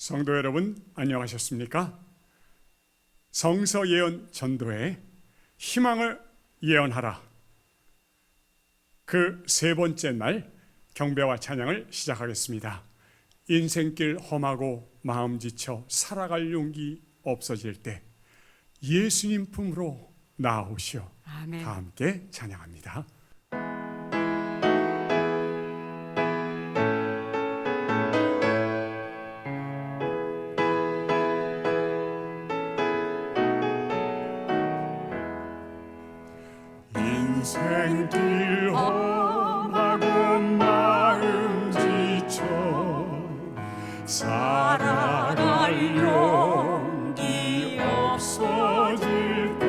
성도 여러분, 안녕하셨습니까? 성서 예언 전도회 희망을 예언하라, 그 세 번째 날 경배와 찬양을 시작하겠습니다. 인생길 험하고 마음 지쳐 살아갈 용기 없어질 때 예수님 품으로 나아오시오. 아멘. 다 함께 찬양합니다. 인생길 험하고 마음 지쳐 살아갈 용기 없어질 때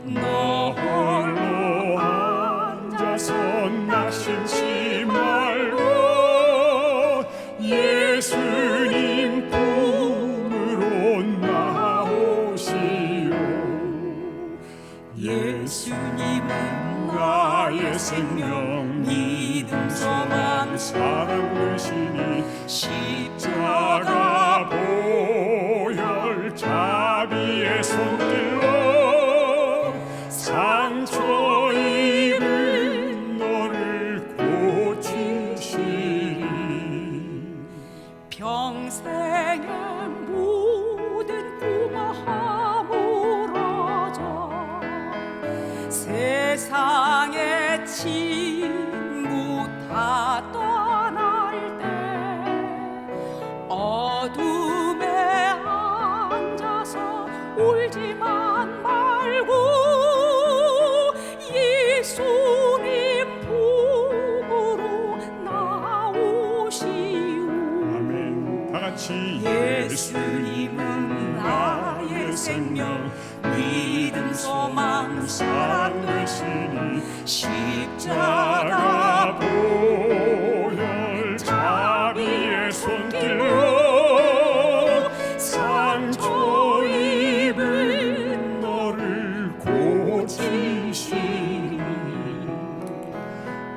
너 홀로 앉아서 낙심치 말고 예수님 품으로 나오시오. 예수님은 나의 생명, 믿음, 소망, 사랑 되시니 십자가 보혈 자비의 손길로 상처 입은 너를 고치시리. 평생의 모든 꿈아 무너져 세상의 친구 다 떠날 때 어둠에 앉아서 울지만 말고 예수님 품으로 나오시오. 아멘. 다 같이 예수님은 나의 생명, 믿음, 소망, 사랑 되시니 십자가 보혈 자비의 손길로 상처 입은 너를 고치시니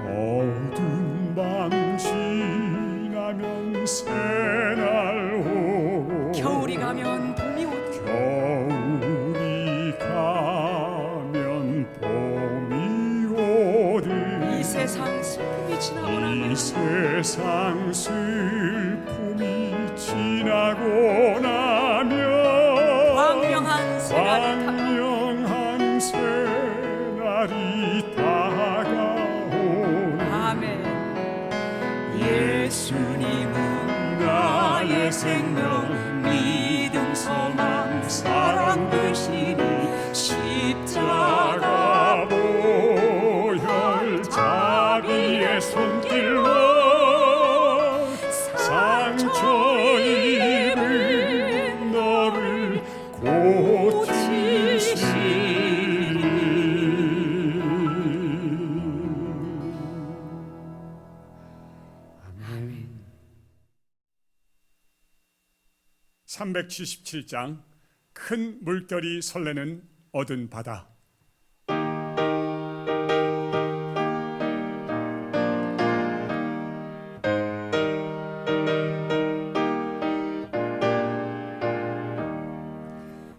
어두운 밤 지나면 새날 오고 겨울이 가면 봄이 오고 겨울이 가면 봄이 오듯 이 세상 슬픔이 지나고 이 나면 세상 슬픔이 지나고 나면 광명한 새날이 광명한 새날이 다가오네. 아멘. 예수님은 나의 생명, 믿음, 소망, 사랑 되시니 십자가 보혈 자비의 손길로 상처 입은 너를 고치시리. 아멘. 377장 큰 물결이 설레는 어두운 바다.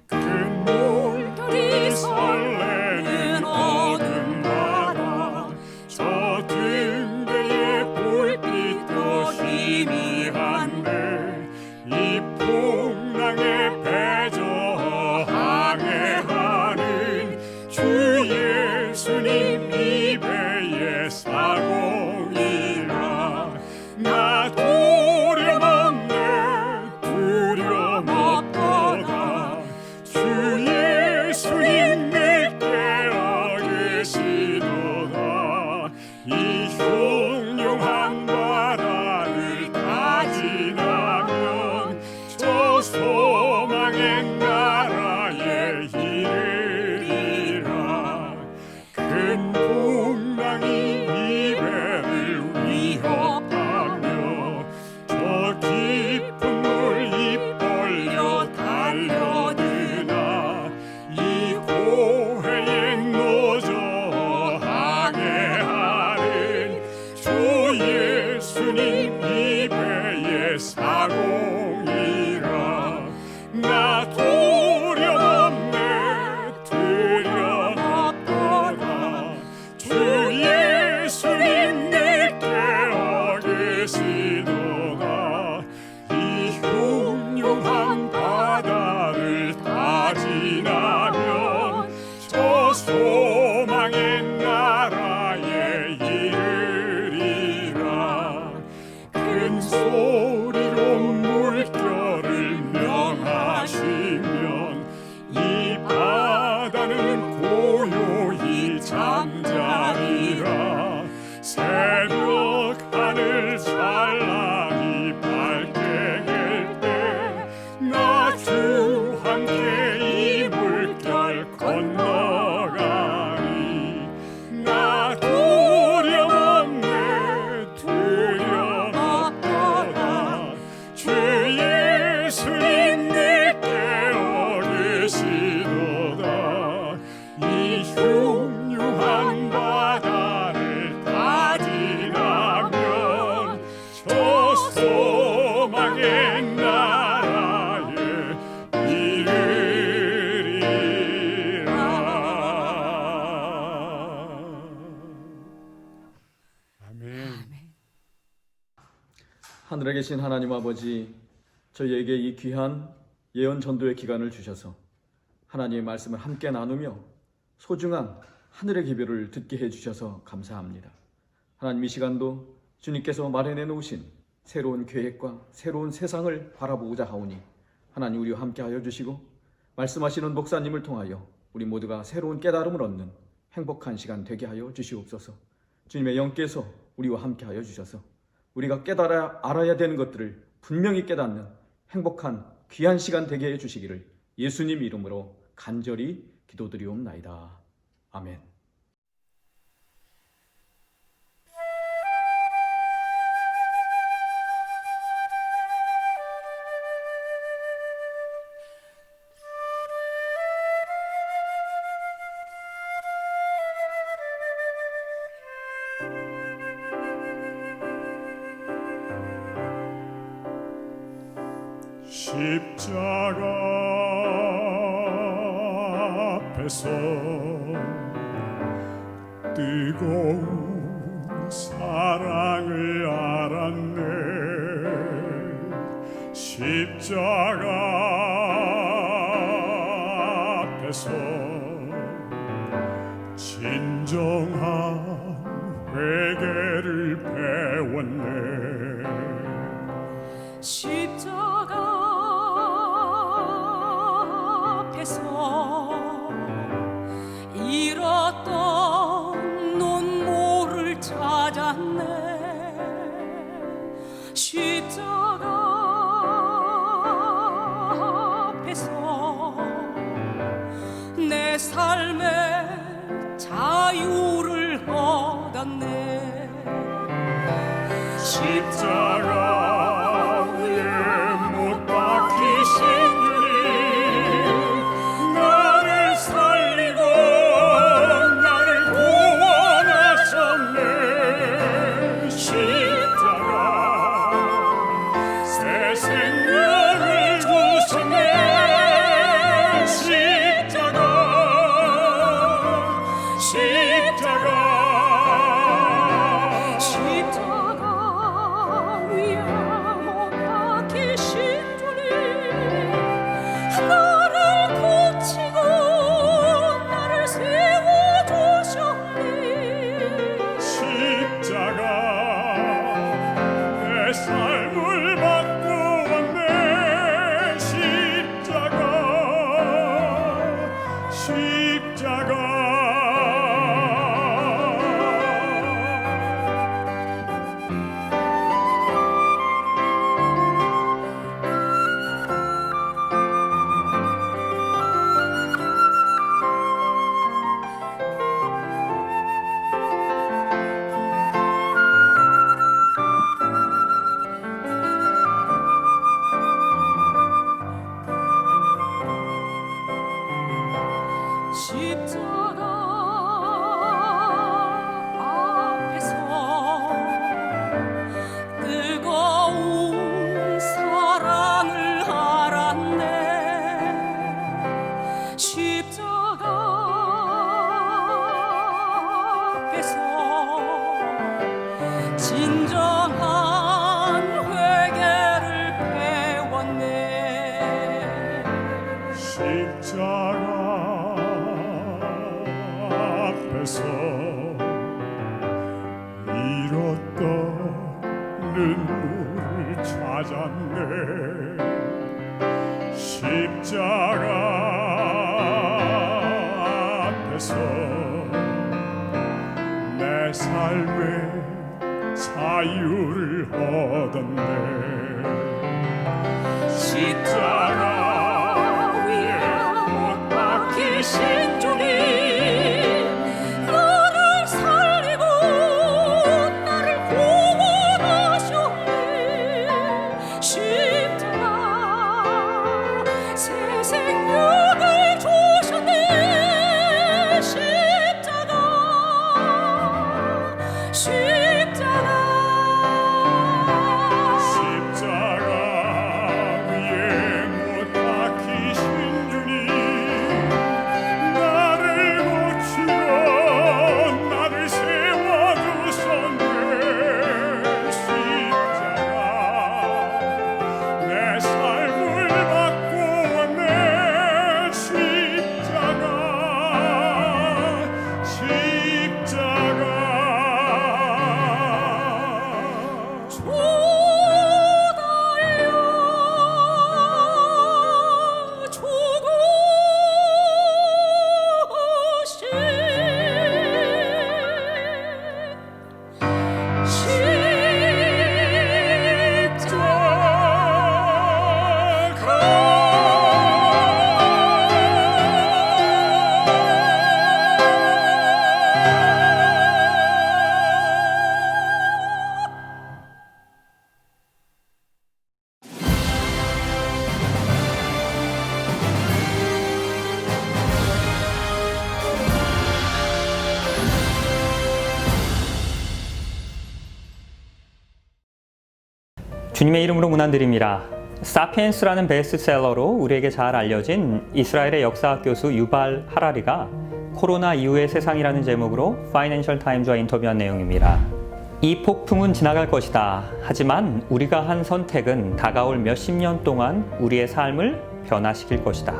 큰 물결이 설레는 어두운 바다, 저 등대의 불빛도 희미한데 이 풍랑에 배저 항해하는 주 예수님 이배의 사공이라. 나 두려움 없네, 두려움 없도다. 주 예수님 내 깨어 계시도다. 이 흉흉한 바다를 다 지나면 저 소망의 나라에 이르리라. 큰 풍랑이 이 배를 위협하며 저 깊은 물 입 벌려 달려드나 이 고해에 노저 항해하는 주 예수님 이 배의 사고 하늘에 계신 하나님 아버지, 저희에게 이 귀한 예언 전도의 기간을 주셔서 하나님의 말씀을 함께 나누며 소중한 하늘의 기별을 듣게 해주셔서 감사합니다. 하나님, 이 시간도 주님께서 마련해 놓으신 새로운 계획과 새로운 세상을 바라보고자 하오니 하나님, 우리와 함께 하여 주시고 말씀하시는 목사님을 통하여 우리 모두가 새로운 깨달음을 얻는 행복한 시간 되게 하여 주시옵소서. 주님의 영께서 우리와 함께 하여 주셔서 우리가 알아야 되는 것들을 분명히 깨닫는 행복한 귀한 시간 되게 해 주시기를 예수님 이름으로 간절히 기도드리옵나이다. 아멘. 십자가 앞에서 뜨거운 사랑을 알았네. 십자가 앞에서 진정한 회개를 배웠네. 십자가 앞에서 잃었던 눈물을 찾았네. 십자가 앞에서 내 삶의 자유를 얻었네. 십자가 위에 못 박히신 주님, 나를 살리고 나를 구원하셨네. 십자가 새 생명을 주시네. 십자가 위에 못 박히신 주님, 나를 고치고 나를 세워주셨네. 십자가 내 삶을 바꾸었네. 십자가 십자가 앞에서 뜨거운 사랑을 알았네. 십자가 앞에서 진정한 회개를 배웠네. 십자가 앞에서 잃었던 눈물을 찾았네. 십자가 앞에서 내 삶의 자유를 얻었네. 십자가 위에 못 박히신 주님, 나를 살리고 나를 구원하셨네. 십자가 새 생명을 주셨네. 십자가 주님의 이름으로 문안드립니다. 사피엔스라는 베스트셀러로 우리에게 잘 알려진 이스라엘의 역사학 교수 유발 하라리가 코로나 이후의 세상이라는 제목으로 파이낸셜 타임즈와 인터뷰한 내용입니다. 이 폭풍은 지나갈 것이다. 하지만 우리가 한 선택은 다가올 몇십 년 동안 우리의 삶을 변화시킬 것이다.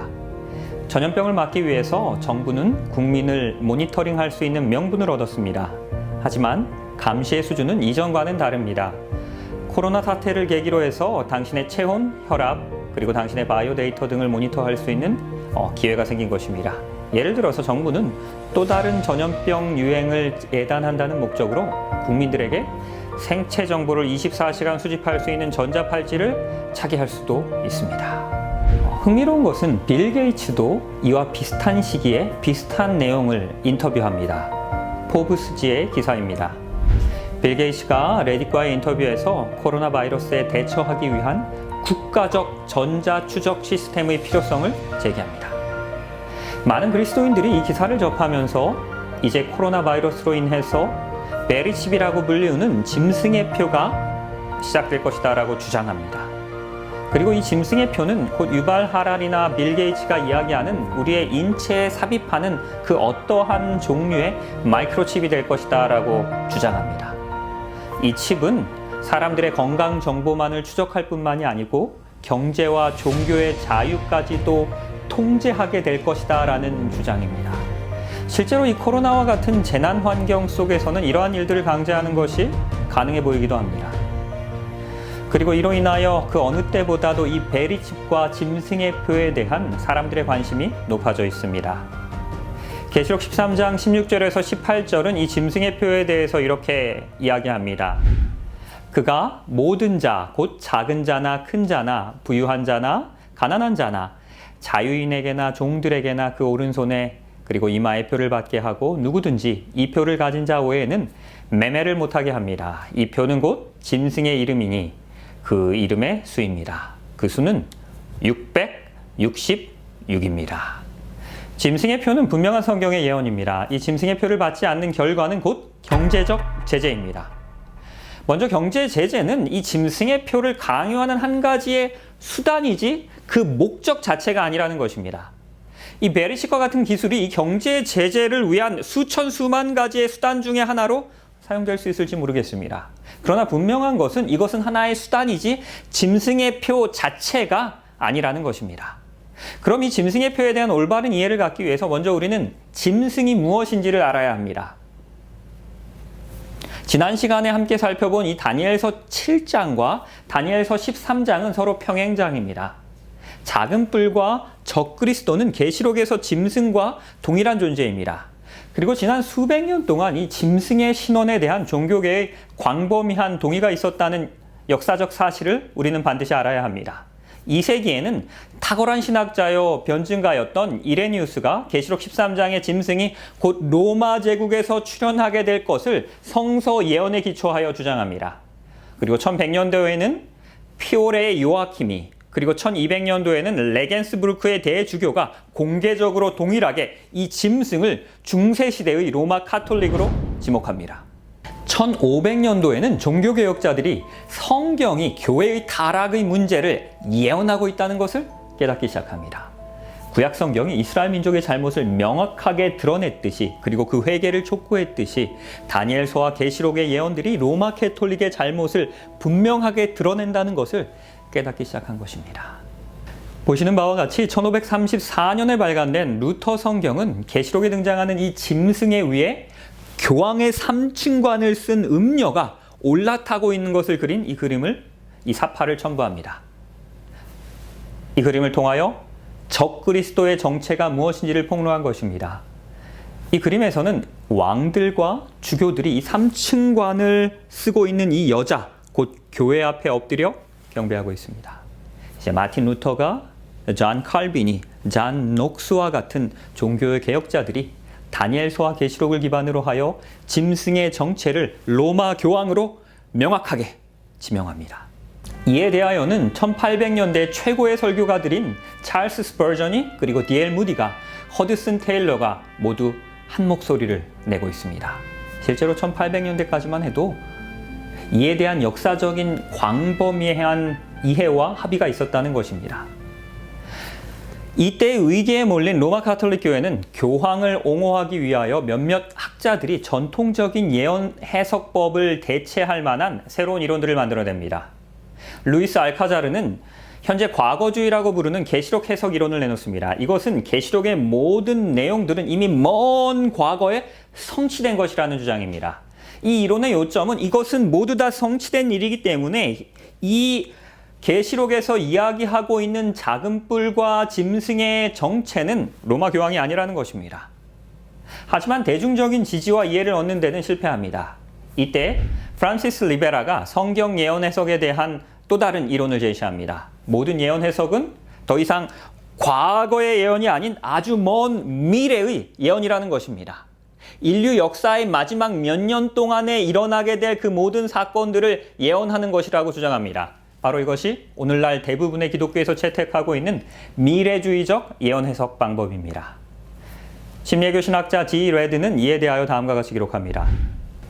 전염병을 막기 위해서 정부는 국민을 모니터링할 수 있는 명분을 얻었습니다. 하지만 감시의 수준은 이전과는 다릅니다. 코로나 사태를 계기로 해서 당신의 체온, 혈압, 그리고 당신의 바이오 데이터 등을 모니터할 수 있는 기회가 생긴 것입니다. 예를 들어서 정부는 또 다른 전염병 유행을 예단한다는 목적으로 국민들에게 생체 정보를 24시간 수집할 수 있는 전자팔찌를 차게 할 수도 있습니다. 흥미로운 것은 빌 게이츠도 이와 비슷한 시기에 비슷한 내용을 인터뷰합니다. 포브스지의 기사입니다. 빌 게이츠가 레딧과의 인터뷰에서 코로나 바이러스에 대처하기 위한 국가적 전자 추적 시스템의 필요성을 제기합니다. 많은 그리스도인들이 이 기사를 접하면서 이제 코로나 바이러스로 인해서 베리칩이라고 불리우는 짐승의 표가 시작될 것이다 라고 주장합니다. 그리고 이 짐승의 표는 곧 유발 하라리나 빌 게이츠가 이야기하는 우리의 인체에 삽입하는 그 어떠한 종류의 마이크로칩이 될 것이다 라고 주장합니다. 이 칩은 사람들의 건강 정보만을 추적할 뿐만이 아니고 경제와 종교의 자유까지도 통제하게 될 것이다 라는 주장입니다. 실제로 이 코로나와 같은 재난 환경 속에서는 이러한 일들을 강제하는 것이 가능해 보이기도 합니다. 그리고 이로 인하여 그 어느 때보다도 이 베리칩과 짐승의 표에 대한 사람들의 관심이 높아져 있습니다. 계시록 13장 16절에서 18절은 이 짐승의 표에 대해서 이렇게 이야기합니다. 그가 모든 자, 곧 작은 자나 큰 자나 부유한 자나 가난한 자나 자유인에게나 종들에게나 그 오른손에 그리고 이마에 표를 받게 하고 누구든지 이 표를 가진 자 외에는 매매를 못하게 합니다. 이 표는 곧 짐승의 이름이니 그 이름의 수입니다. 그 수는 666입니다. 짐승의 표는 분명한 성경의 예언입니다. 이 짐승의 표를 받지 않는 결과는 곧 경제적 제재입니다. 먼저 경제 제재는 이 짐승의 표를 강요하는 한 가지의 수단이지 그 목적 자체가 아니라는 것입니다. 이 베리칩과 같은 기술이 이 경제 제재를 위한 수천 수만 가지의 수단 중에 하나로 사용될 수 있을지 모르겠습니다. 그러나 분명한 것은 이것은 하나의 수단이지 짐승의 표 자체가 아니라는 것입니다. 그럼 이 짐승의 표에 대한 올바른 이해를 갖기 위해서 먼저 우리는 짐승이 무엇인지를 알아야 합니다. 지난 시간에 함께 살펴본 이 다니엘서 7장과 다니엘서 13장은 서로 평행장입니다. 작은 뿔과 적그리스도는 계시록에서 짐승과 동일한 존재입니다. 그리고 지난 수백 년 동안 이 짐승의 신원에 대한 종교계의 광범위한 동의가 있었다는 역사적 사실을 우리는 반드시 알아야 합니다. 2세기에는 탁월한 신학자요 변증가였던 이레니우스가 계시록 13장의 짐승이 곧 로마 제국에서 출현하게 될 것을 성서 예언에 기초하여 주장합니다. 그리고 1100년도에는 피오레의 요아킴이 그리고 1200년도에는 레겐스부르크의 대주교가 공개적으로 동일하게 이 짐승을 중세시대의 로마 카톨릭으로 지목합니다. 1500년도에는 종교개혁자들이 성경이 교회의 타락의 문제를 예언하고 있다는 것을 깨닫기 시작합니다. 구약 성경이 이스라엘 민족의 잘못을 명확하게 드러냈듯이 그리고 그 회개를 촉구했듯이 다니엘서와 계시록의 예언들이 로마 캐톨릭의 잘못을 분명하게 드러낸다는 것을 깨닫기 시작한 것입니다. 보시는 바와 같이 1534년에 발간된 루터 성경은 계시록에 등장하는 이 짐승의 위에 교황의 3층관을 쓴 음녀가 올라타고 있는 것을 그린 이 사파를 첨부합니다. 이 그림을 통하여 적그리스도의 정체가 무엇인지를 폭로한 것입니다. 이 그림에서는 왕들과 주교들이 이 3층관을 쓰고 있는 이 여자, 곧 교회 앞에 엎드려 경배하고 있습니다. 이제 마틴 루터가 존 칼빈이, 존 녹스와 같은 종교의 개혁자들이 다니엘서와 계시록을 기반으로 하여 짐승의 정체를 로마 교황으로 명확하게 지명합니다. 이에 대하여는 1800년대 최고의 설교가들인 찰스 스퍼전이 그리고 D.L. 무디가 허드슨 테일러가 모두 한 목소리를 내고 있습니다. 실제로 1800년대까지만 해도 이에 대한 역사적인 광범위한 이해와 합의가 있었다는 것입니다. 이때 위기에 몰린 로마 가톨릭 교회는 교황을 옹호하기 위하여 몇몇 학자들이 전통적인 예언 해석법을 대체할 만한 새로운 이론들을 만들어냅니다. 루이스 알카자르는 현재 과거주의라고 부르는 계시록 해석 이론을 내놓습니다. 이것은 계시록의 모든 내용들은 이미 먼 과거에 성취된 것이라는 주장입니다. 이 이론의 요점은 이것은 모두 다 성취된 일이기 때문에 이 계시록에서 이야기하고 있는 작은 뿔과 짐승의 정체는 로마 교황이 아니라는 것입니다. 하지만 대중적인 지지와 이해를 얻는 데는 실패합니다. 이때 프란시스 리베라가 성경 예언 해석에 대한 또 다른 이론을 제시합니다. 모든 예언 해석은 더 이상 과거의 예언이 아닌 아주 먼 미래의 예언이라는 것입니다. 인류 역사의 마지막 몇 년 동안에 일어나게 될 그 모든 사건들을 예언하는 것이라고 주장합니다. 바로 이것이 오늘날 대부분의 기독교에서 채택하고 있는 미래주의적 예언 해석 방법입니다. 심리학교 신학자 D. 레드는 이에 대하여 다음과 같이 기록합니다.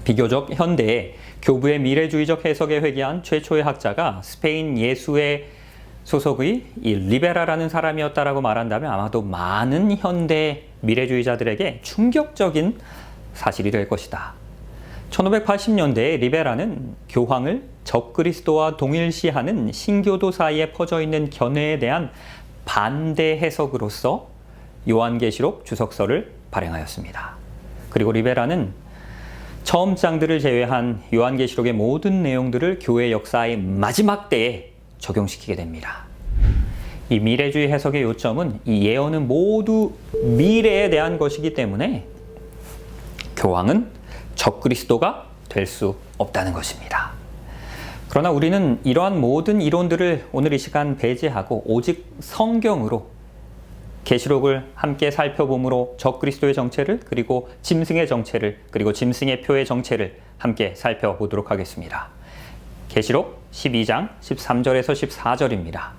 비교적 현대에 교부의 미래주의적 해석에 회귀한 최초의 학자가 스페인 예수의 소속의 이 리베라라는 사람이었다라고 말한다면 아마도 많은 현대 미래주의자들에게 충격적인 사실이 될 것이다. 1580년대에 리베라는 교황을 적그리스도와 동일시하는 신교도 사이에 퍼져 있는 견해에 대한 반대 해석으로서 요한계시록 주석서를 발행하였습니다. 그리고 리베라는 처음 장들을 제외한 요한계시록의 모든 내용들을 교회 역사의 마지막 때에 적용시키게 됩니다. 이 미래주의 해석의 요점은 이 예언은 모두 미래에 대한 것이기 때문에 교황은 적그리스도가 될 수 없다는 것입니다. 그러나 우리는 이러한 모든 이론들을 오늘 이 시간 배제하고 오직 성경으로 계시록을 함께 살펴봄으로 적그리스도의 정체를 그리고 짐승의 정체를 그리고 짐승의 표의 정체를 함께 살펴보도록 하겠습니다. 계시록 12장 13절에서 14절입니다.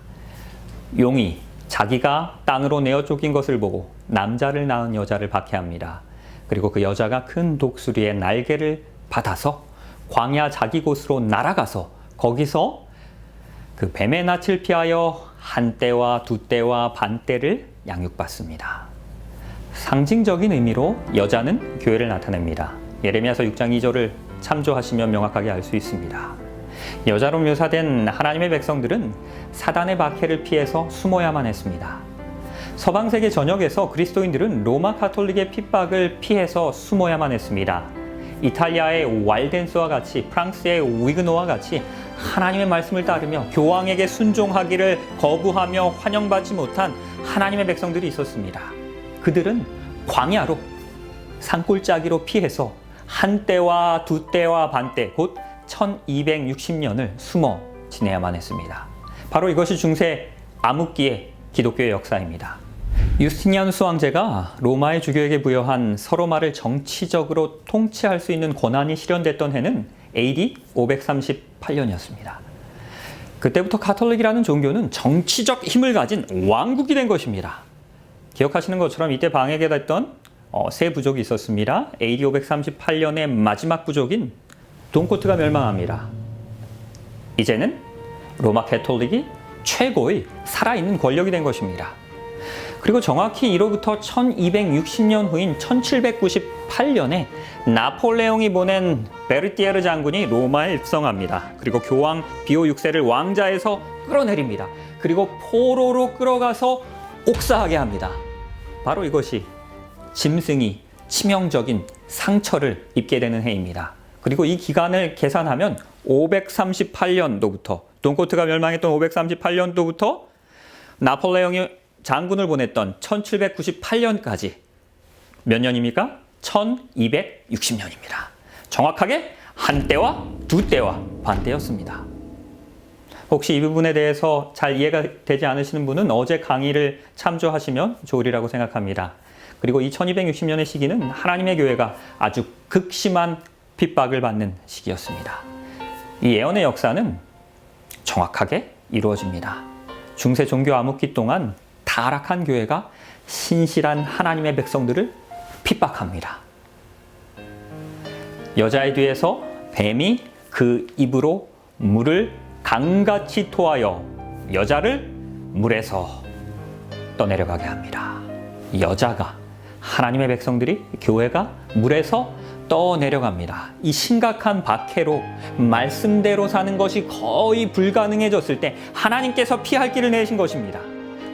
용이 자기가 땅으로 내어 쫓긴 것을 보고 남자를 낳은 여자를 박해합니다. 그리고 그 여자가 큰 독수리의 날개를 받아서 광야 자기 곳으로 날아가서 거기서 그 뱀의 낯을 피하여 한 떼와 두 떼와 반 떼를 양육받습니다. 상징적인 의미로 여자는 교회를 나타냅니다. 예레미야서 6장 2절을 참조하시면 명확하게 알 수 있습니다. 여자로 묘사된 하나님의 백성들은 사단의 박해를 피해서 숨어야만 했습니다. 서방 세계 전역에서 그리스도인들은 로마 가톨릭의 핍박을 피해서 숨어야만 했습니다. 이탈리아의 왈덴스와 같이 프랑스의 위그노와 같이 하나님의 말씀을 따르며 교황에게 순종하기를 거부하며 환영받지 못한 하나님의 백성들이 있었습니다. 그들은 광야로 산골짜기로 피해서 한 떼와 두 떼와 반 떼, 곧 1260년을 숨어 지내야만 했습니다. 바로 이것이 중세 암흑기의 기독교의 역사입니다. 유스티니아누스 황제가 로마의 주교에게 부여한 서로마를 정치적으로 통치할 수 있는 권한이 실현됐던 해는 AD 538년이었습니다. 그때부터 가톨릭이라는 종교는 정치적 힘을 가진 왕국이 된 것입니다. 기억하시는 것처럼 이때 방해가 됐던 세 부족이 있었습니다. AD 538년의 마지막 부족인 돈코트가 멸망합니다. 이제는 로마 가톨릭이 최고의 살아있는 권력이 된 것입니다. 그리고 정확히 이로부터 1260년 후인 1798년에 나폴레옹이 보낸 베르티에르 장군이 로마에 입성합니다. 그리고 교황 비오 6세를 왕자에서 끌어내립니다. 그리고 포로로 끌어가서 옥사하게 합니다. 바로 이것이 짐승이 치명적인 상처를 입게 되는 해입니다. 그리고 이 기간을 계산하면 538년도부터 돈코트가 멸망했던 538년도부터 나폴레옹이 장군을 보냈던 1798년까지 몇 년입니까? 1260년입니다. 정확하게 한 때와 두 때와 반 때였습니다. 혹시 이 부분에 대해서 잘 이해가 되지 않으시는 분은 어제 강의를 참조하시면 좋으리라고 생각합니다. 그리고 이 1260년의 시기는 하나님의 교회가 아주 극심한 핍박을 받는 시기였습니다. 이 예언의 역사는 정확하게 이루어집니다. 중세 종교 암흑기 동안 타락한 교회가 신실한 하나님의 백성들을 핍박합니다. 여자의 뒤에서 뱀이 그 입으로 물을 강같이 토하여 여자를 물에서 떠내려가게 합니다. 여자가, 하나님의 백성들이, 교회가 물에서 떠내려갑니다. 이 심각한 박해로 말씀대로 사는 것이 거의 불가능해졌을 때 하나님께서 피할 길을 내신 것입니다.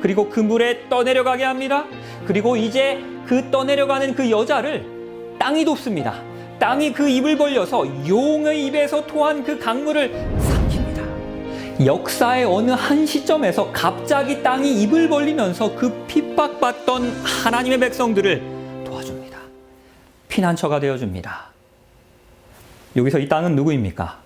그리고 그 물에 떠내려가게 합니다. 그리고 이제 그 떠내려가는 그 여자를 땅이 돕습니다. 땅이 그 입을 벌려서 용의 입에서 토한 그 강물을 삼킵니다. 역사의 어느 한 시점에서 갑자기 땅이 입을 벌리면서 그 핍박받던 하나님의 백성들을 도와줍니다. 피난처가 되어줍니다. 여기서 이 땅은 누구입니까?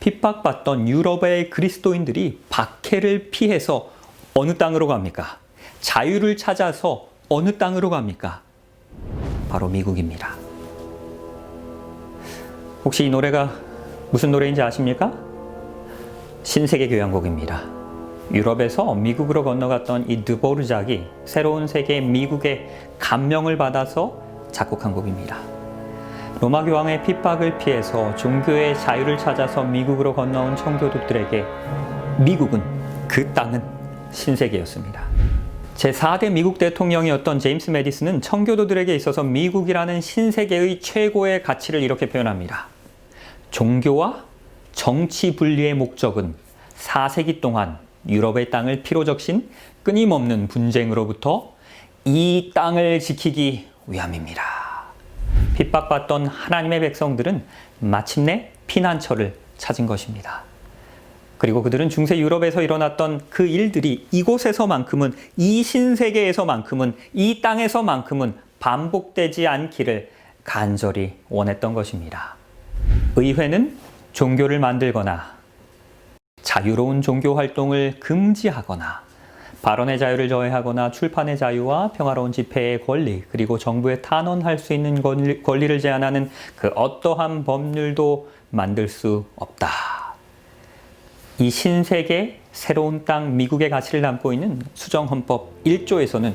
핍박받던 유럽의 그리스도인들이 박해를 피해서 어느 땅으로 갑니까? 자유를 찾아서 어느 땅으로 갑니까? 바로 미국입니다. 혹시 이 노래가 무슨 노래인지 아십니까? 신세계 교향곡입니다. 유럽에서 미국으로 건너갔던 이 드보르작이 새로운 세계 미국의 감명을 받아서 작곡한 곡입니다. 로마 교황의 핍박을 피해서 종교의 자유를 찾아서 미국으로 건너온 청교도들에게 미국은, 그 땅은 신세계였습니다. 제4대 미국 대통령이었던 제임스 메디슨은 청교도들에게 있어서 미국이라는 신세계의 최고의 가치를 이렇게 표현합니다. 종교와 정치 분리의 목적은 4세기 동안 유럽의 땅을 피로 적신 끊임없는 분쟁으로부터 이 땅을 지키기 위함입니다. 핍박받던 하나님의 백성들은 마침내 피난처를 찾은 것입니다. 그리고 그들은 중세 유럽에서 일어났던 그 일들이 이곳에서만큼은, 이 신세계에서만큼은, 이 땅에서만큼은 반복되지 않기를 간절히 원했던 것입니다. 의회는 종교를 만들거나 자유로운 종교 활동을 금지하거나 발언의 자유를 저해하거나 출판의 자유와 평화로운 집회의 권리, 그리고 정부에 탄원할 수 있는 권리를 제한하는 그 어떠한 법률도 만들 수 없다. 이 신세계 새로운 땅 미국의 가치를 담고 있는 수정헌법 1조에서는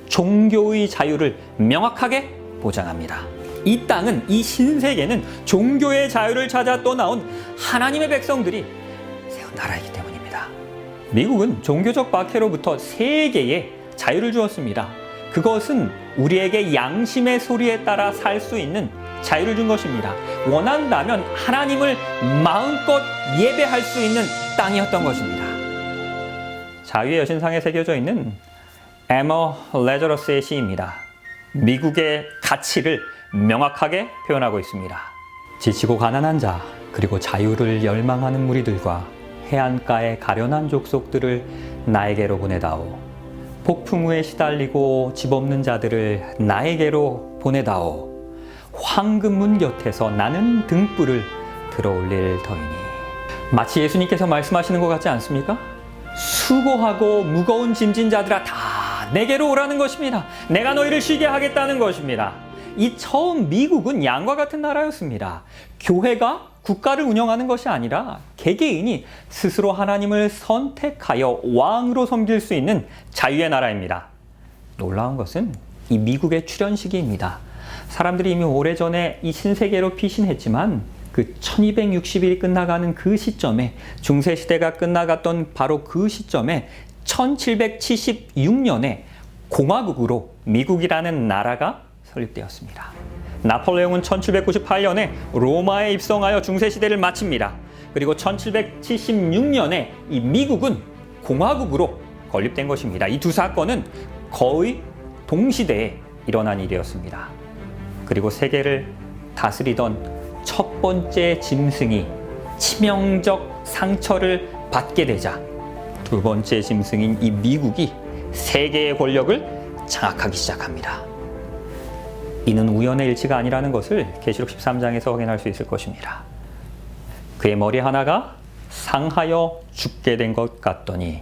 종교의 자유를 명확하게 보장합니다. 이 땅은, 이 신세계는 종교의 자유를 찾아 떠나온 하나님의 백성들이 세운 나라이기 때문입니다. 미국은 종교적 박해로부터 세계에 자유를 주었습니다. 그것은 우리에게 양심의 소리에 따라 살 수 있는 자유를 준 것입니다. 원한다면 하나님을 마음껏 예배할 수 있는 땅이었던 것입니다. 자유의 여신상에 새겨져 있는 에머 레저러스의 시입니다. 미국의 가치를 명확하게 표현하고 있습니다. 지치고 가난한 자, 그리고 자유를 열망하는 무리들과 해안가의 가련한 족속들을 나에게로 보내다오. 폭풍 후에 시달리고 집 없는 자들을 나에게로 보내다오. 황금문 곁에서 나는 등불을 들어올릴 터이니. 마치 예수님께서 말씀하시는 것 같지 않습니까? 수고하고 무거운 짐진 자들아, 다 내게로 오라는 것입니다. 내가 너희를 쉬게 하겠다는 것입니다. 이 처음 미국은 양과 같은 나라였습니다. 교회가 국가를 운영하는 것이 아니라 개개인이 스스로 하나님을 선택하여 왕으로 섬길 수 있는 자유의 나라입니다. 놀라운 것은 이 미국의 출현 시기입니다. 사람들이 이미 오래전에 이 신세계로 피신했지만 그 1260일이 끝나가는 그 시점에, 중세시대가 끝나갔던 바로 그 시점에 1776년에 공화국으로 미국이라는 나라가 설립되었습니다. 나폴레옹은 1798년에 로마에 입성하여 중세시대를 마칩니다. 그리고 1776년에 이 미국은 공화국으로 건립된 것입니다. 이 두 사건은 거의 동시대에 일어난 일이었습니다. 그리고 세계를 다스리던 첫 번째 짐승이 치명적 상처를 받게 되자 두 번째 짐승인 이 미국이 세계의 권력을 장악하기 시작합니다. 이는 우연의 일치가 아니라는 것을 계시록 13장에서 확인할 수 있을 것입니다. 그의 머리 하나가 상하여 죽게 된 것 같더니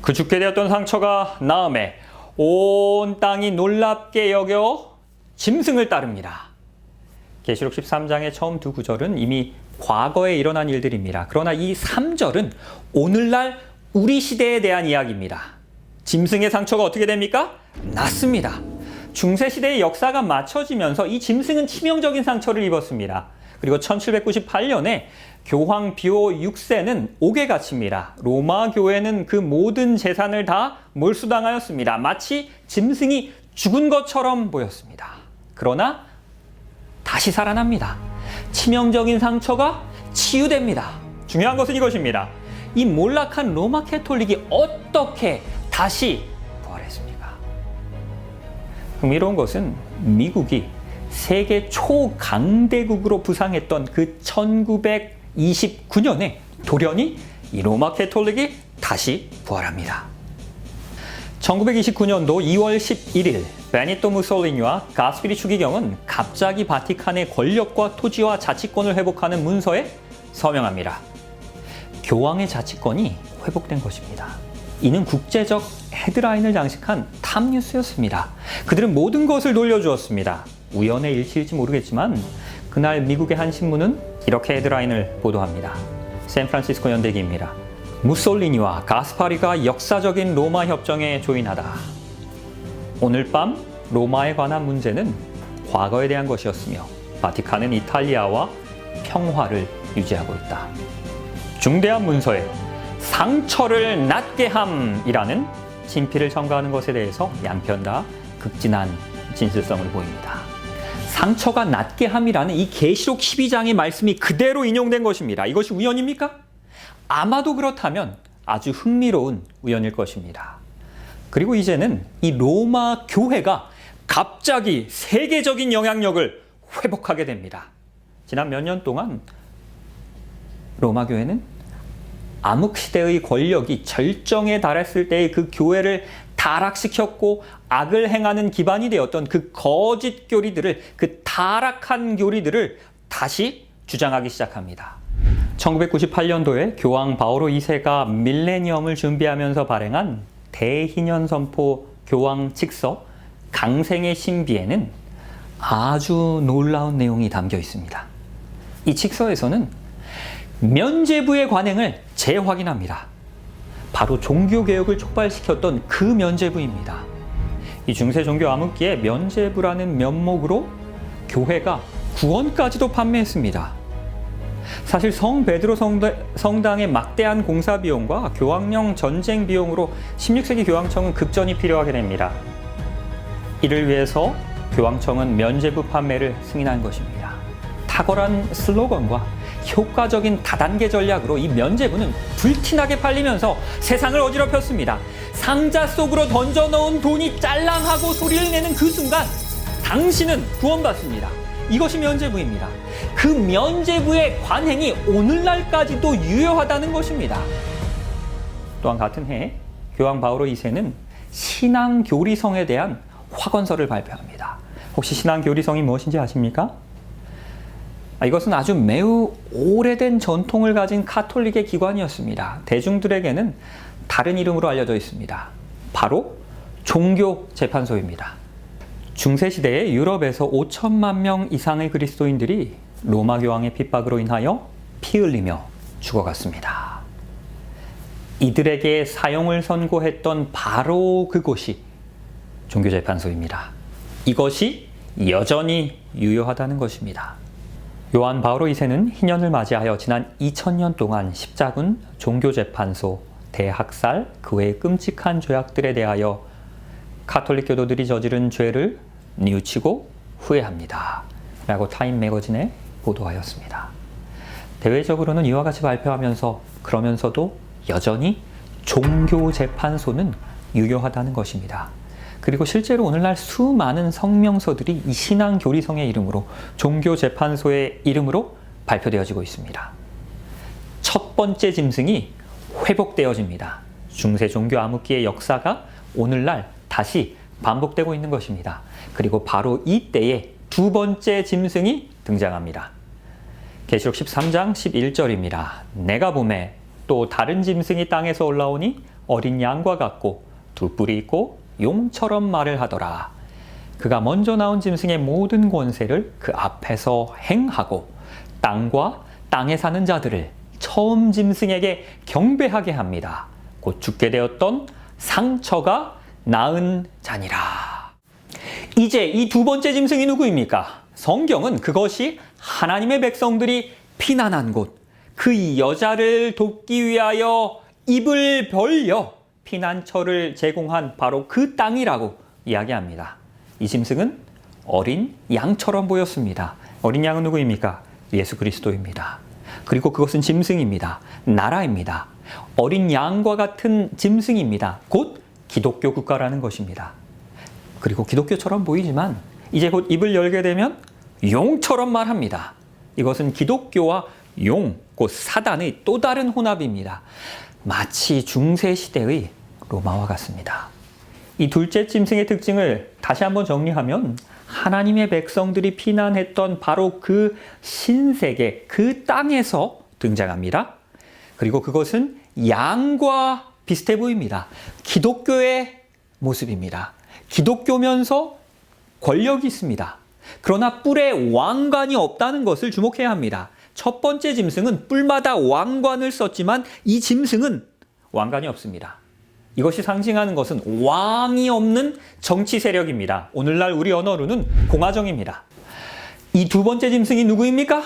그 죽게 되었던 상처가 나음에 온 땅이 놀랍게 여겨 짐승을 따릅니다. 계시록 13장의 처음 두 구절은 이미 과거에 일어난 일들입니다. 그러나 이 3절은 오늘날 우리 시대에 대한 이야기입니다. 짐승의 상처가 어떻게 됩니까? 낫습니다. 중세시대의 역사가 맞춰지면서 이 짐승은 치명적인 상처를 입었습니다. 그리고 1798년에 교황 비오 6세는 옥에 갇힙니다. 로마 교회는 그 모든 재산을 다 몰수당하였습니다. 마치 짐승이 죽은 것처럼 보였습니다. 그러나 다시 살아납니다. 치명적인 상처가 치유됩니다. 중요한 것은 이것입니다. 이 몰락한 로마 캐톨릭이 어떻게 다시 부활했습니까? 흥미로운 것은 미국이 세계 초강대국으로 부상했던 그 1929년에 돌연히 이 로마 캐톨릭이 다시 부활합니다. 1929년도 2월 11일 베니토 무솔리니와 가스피리 추기경은 갑자기 바티칸의 권력과 토지와 자치권을 회복하는 문서에 서명합니다. 교황의 자치권이 회복된 것입니다. 이는 국제적 헤드라인을 장식한 탑뉴스였습니다. 그들은 모든 것을 돌려주었습니다. 우연의 일치일지 모르겠지만 그날 미국의 한 신문은 이렇게 헤드라인을 보도합니다. 샌프란시스코 연대기입니다. 무솔리니와 가스파리가 역사적인 로마 협정에 조인하다. 오늘 밤 로마에 관한 문제는 과거에 대한 것이었으며 바티칸은 이탈리아와 평화를 유지하고 있다. 중대한 문서에 상처를 낫게 함이라는 진피를 첨가하는 것에 대해서 양편 다 극진한 진실성을 보입니다. 상처가 낫게 함이라는 이 계시록 12장의 말씀이 그대로 인용된 것입니다. 이것이 우연입니까? 아마도 그렇다면 아주 흥미로운 우연일 것입니다. 그리고 이제는 이 로마 교회가 갑자기 세계적인 영향력을 회복하게 됩니다. 지난 몇 년 동안 로마 교회는 암흑시대의 권력이 절정에 달했을 때의 그 교회를 타락시켰고 악을 행하는 기반이 되었던 그 거짓 교리들을, 그 타락한 교리들을 다시 주장하기 시작합니다. 1998년도에 교황 바오로 2세가 밀레니엄을 준비하면서 발행한 대희년 선포 교황 칙서 강생의 신비에는 아주 놀라운 내용이 담겨 있습니다. 이 칙서에서는 면죄부의 관행을 재확인합니다. 바로 종교개혁을 촉발시켰던 그 면죄부입니다. 이 중세 종교 암흑기에 면죄부라는 면목으로 교회가 구원까지도 판매했습니다. 사실 성 베드로 성당의 막대한 공사 비용과 교황령 전쟁 비용으로 16세기 교황청은 급전이 필요하게 됩니다. 이를 위해서 교황청은 면죄부 판매를 승인한 것입니다. 탁월한 슬로건과 효과적인 다단계 전략으로 이 면죄부는 불티나게 팔리면서 세상을 어지럽혔습니다. 상자 속으로 던져넣은 돈이 짤랑하고 소리를 내는 그 순간 당신은 구원받습니다. 이것이 면죄부입니다. 그 면죄부의 관행이 오늘날까지도 유효하다는 것입니다. 또한 같은 해에 교황 바오로 2세는 신앙교리성에 대한 확언서를 발표합니다. 혹시 신앙교리성이 무엇인지 아십니까? 이것은 아주 매우 오래된 전통을 가진 카톨릭의 기관이었습니다. 대중들에게는 다른 이름으로 알려져 있습니다. 바로 종교재판소입니다. 중세시대에 유럽에서 5천만 명 이상의 그리스도인들이 로마 교황의 핍박으로 인하여 피 흘리며 죽어갔습니다. 이들에게 사형을 선고했던 바로 그곳이 종교재판소입니다. 이것이 여전히 유효하다는 것입니다. 요한 바오로 2세는 희년을 맞이하여 지난 2000년 동안 십자군, 종교재판소, 대학살, 그 외의 끔찍한 죄악들에 대하여 카톨릭 교도들이 저지른 죄를 뉘우치고 후회합니다. 라고 타임 매거진에 보도하였습니다. 대외적으로는 이와 같이 발표하면서 그러면서도 여전히 종교재판소는 유효하다는 것입니다. 그리고 실제로 오늘날 수많은 성명서들이 이 신앙교리성의 이름으로 종교재판소의 이름으로 발표되어지고 있습니다. 첫 번째 짐승이 회복되어집니다. 중세 종교 암흑기의 역사가 오늘날 다시 반복되고 있는 것입니다. 그리고 바로 이때에 두 번째 짐승이 등장합니다. 계시록 13장 11절입니다. 내가 보매 또 다른 짐승이 땅에서 올라오니 어린 양과 같고 두 뿔이 있고 용처럼 말을 하더라. 그가 먼저 나온 짐승의 모든 권세를 그 앞에서 행하고 땅과 땅에 사는 자들을 처음 짐승에게 경배하게 합니다. 곧 죽게 되었던 상처가 나은 자니라. 이제 이 두 번째 짐승이 누구입니까? 성경은 그것이 하나님의 백성들이 피난한 곳, 그 여자를 돕기 위하여 입을 벌려 피난처를 제공한 바로 그 땅이라고 이야기합니다. 이 짐승은 어린 양처럼 보였습니다. 어린 양은 누구입니까? 예수 그리스도입니다. 그리고 그것은 짐승입니다. 나라입니다. 어린 양과 같은 짐승입니다. 곧 기독교 국가라는 것입니다. 그리고 기독교처럼 보이지만 이제 곧 입을 열게 되면 용처럼 말합니다. 이것은 기독교와 용, 곧 사단의 또 다른 혼합입니다. 마치 중세시대의 로마와 같습니다. 이 둘째 짐승의 특징을 다시 한번 정리하면 하나님의 백성들이 피난했던 바로 그 신세계, 그 땅에서 등장합니다. 그리고 그것은 양과 비슷해 보입니다. 기독교의 모습입니다. 기독교면서 권력이 있습니다. 그러나 뿔에 왕관이 없다는 것을 주목해야 합니다. 첫 번째 짐승은 뿔마다 왕관을 썼지만 이 짐승은 왕관이 없습니다. 이것이 상징하는 것은 왕이 없는 정치 세력입니다. 오늘날 우리 언어로는 공화정입니다. 이 두 번째 짐승이 누구입니까?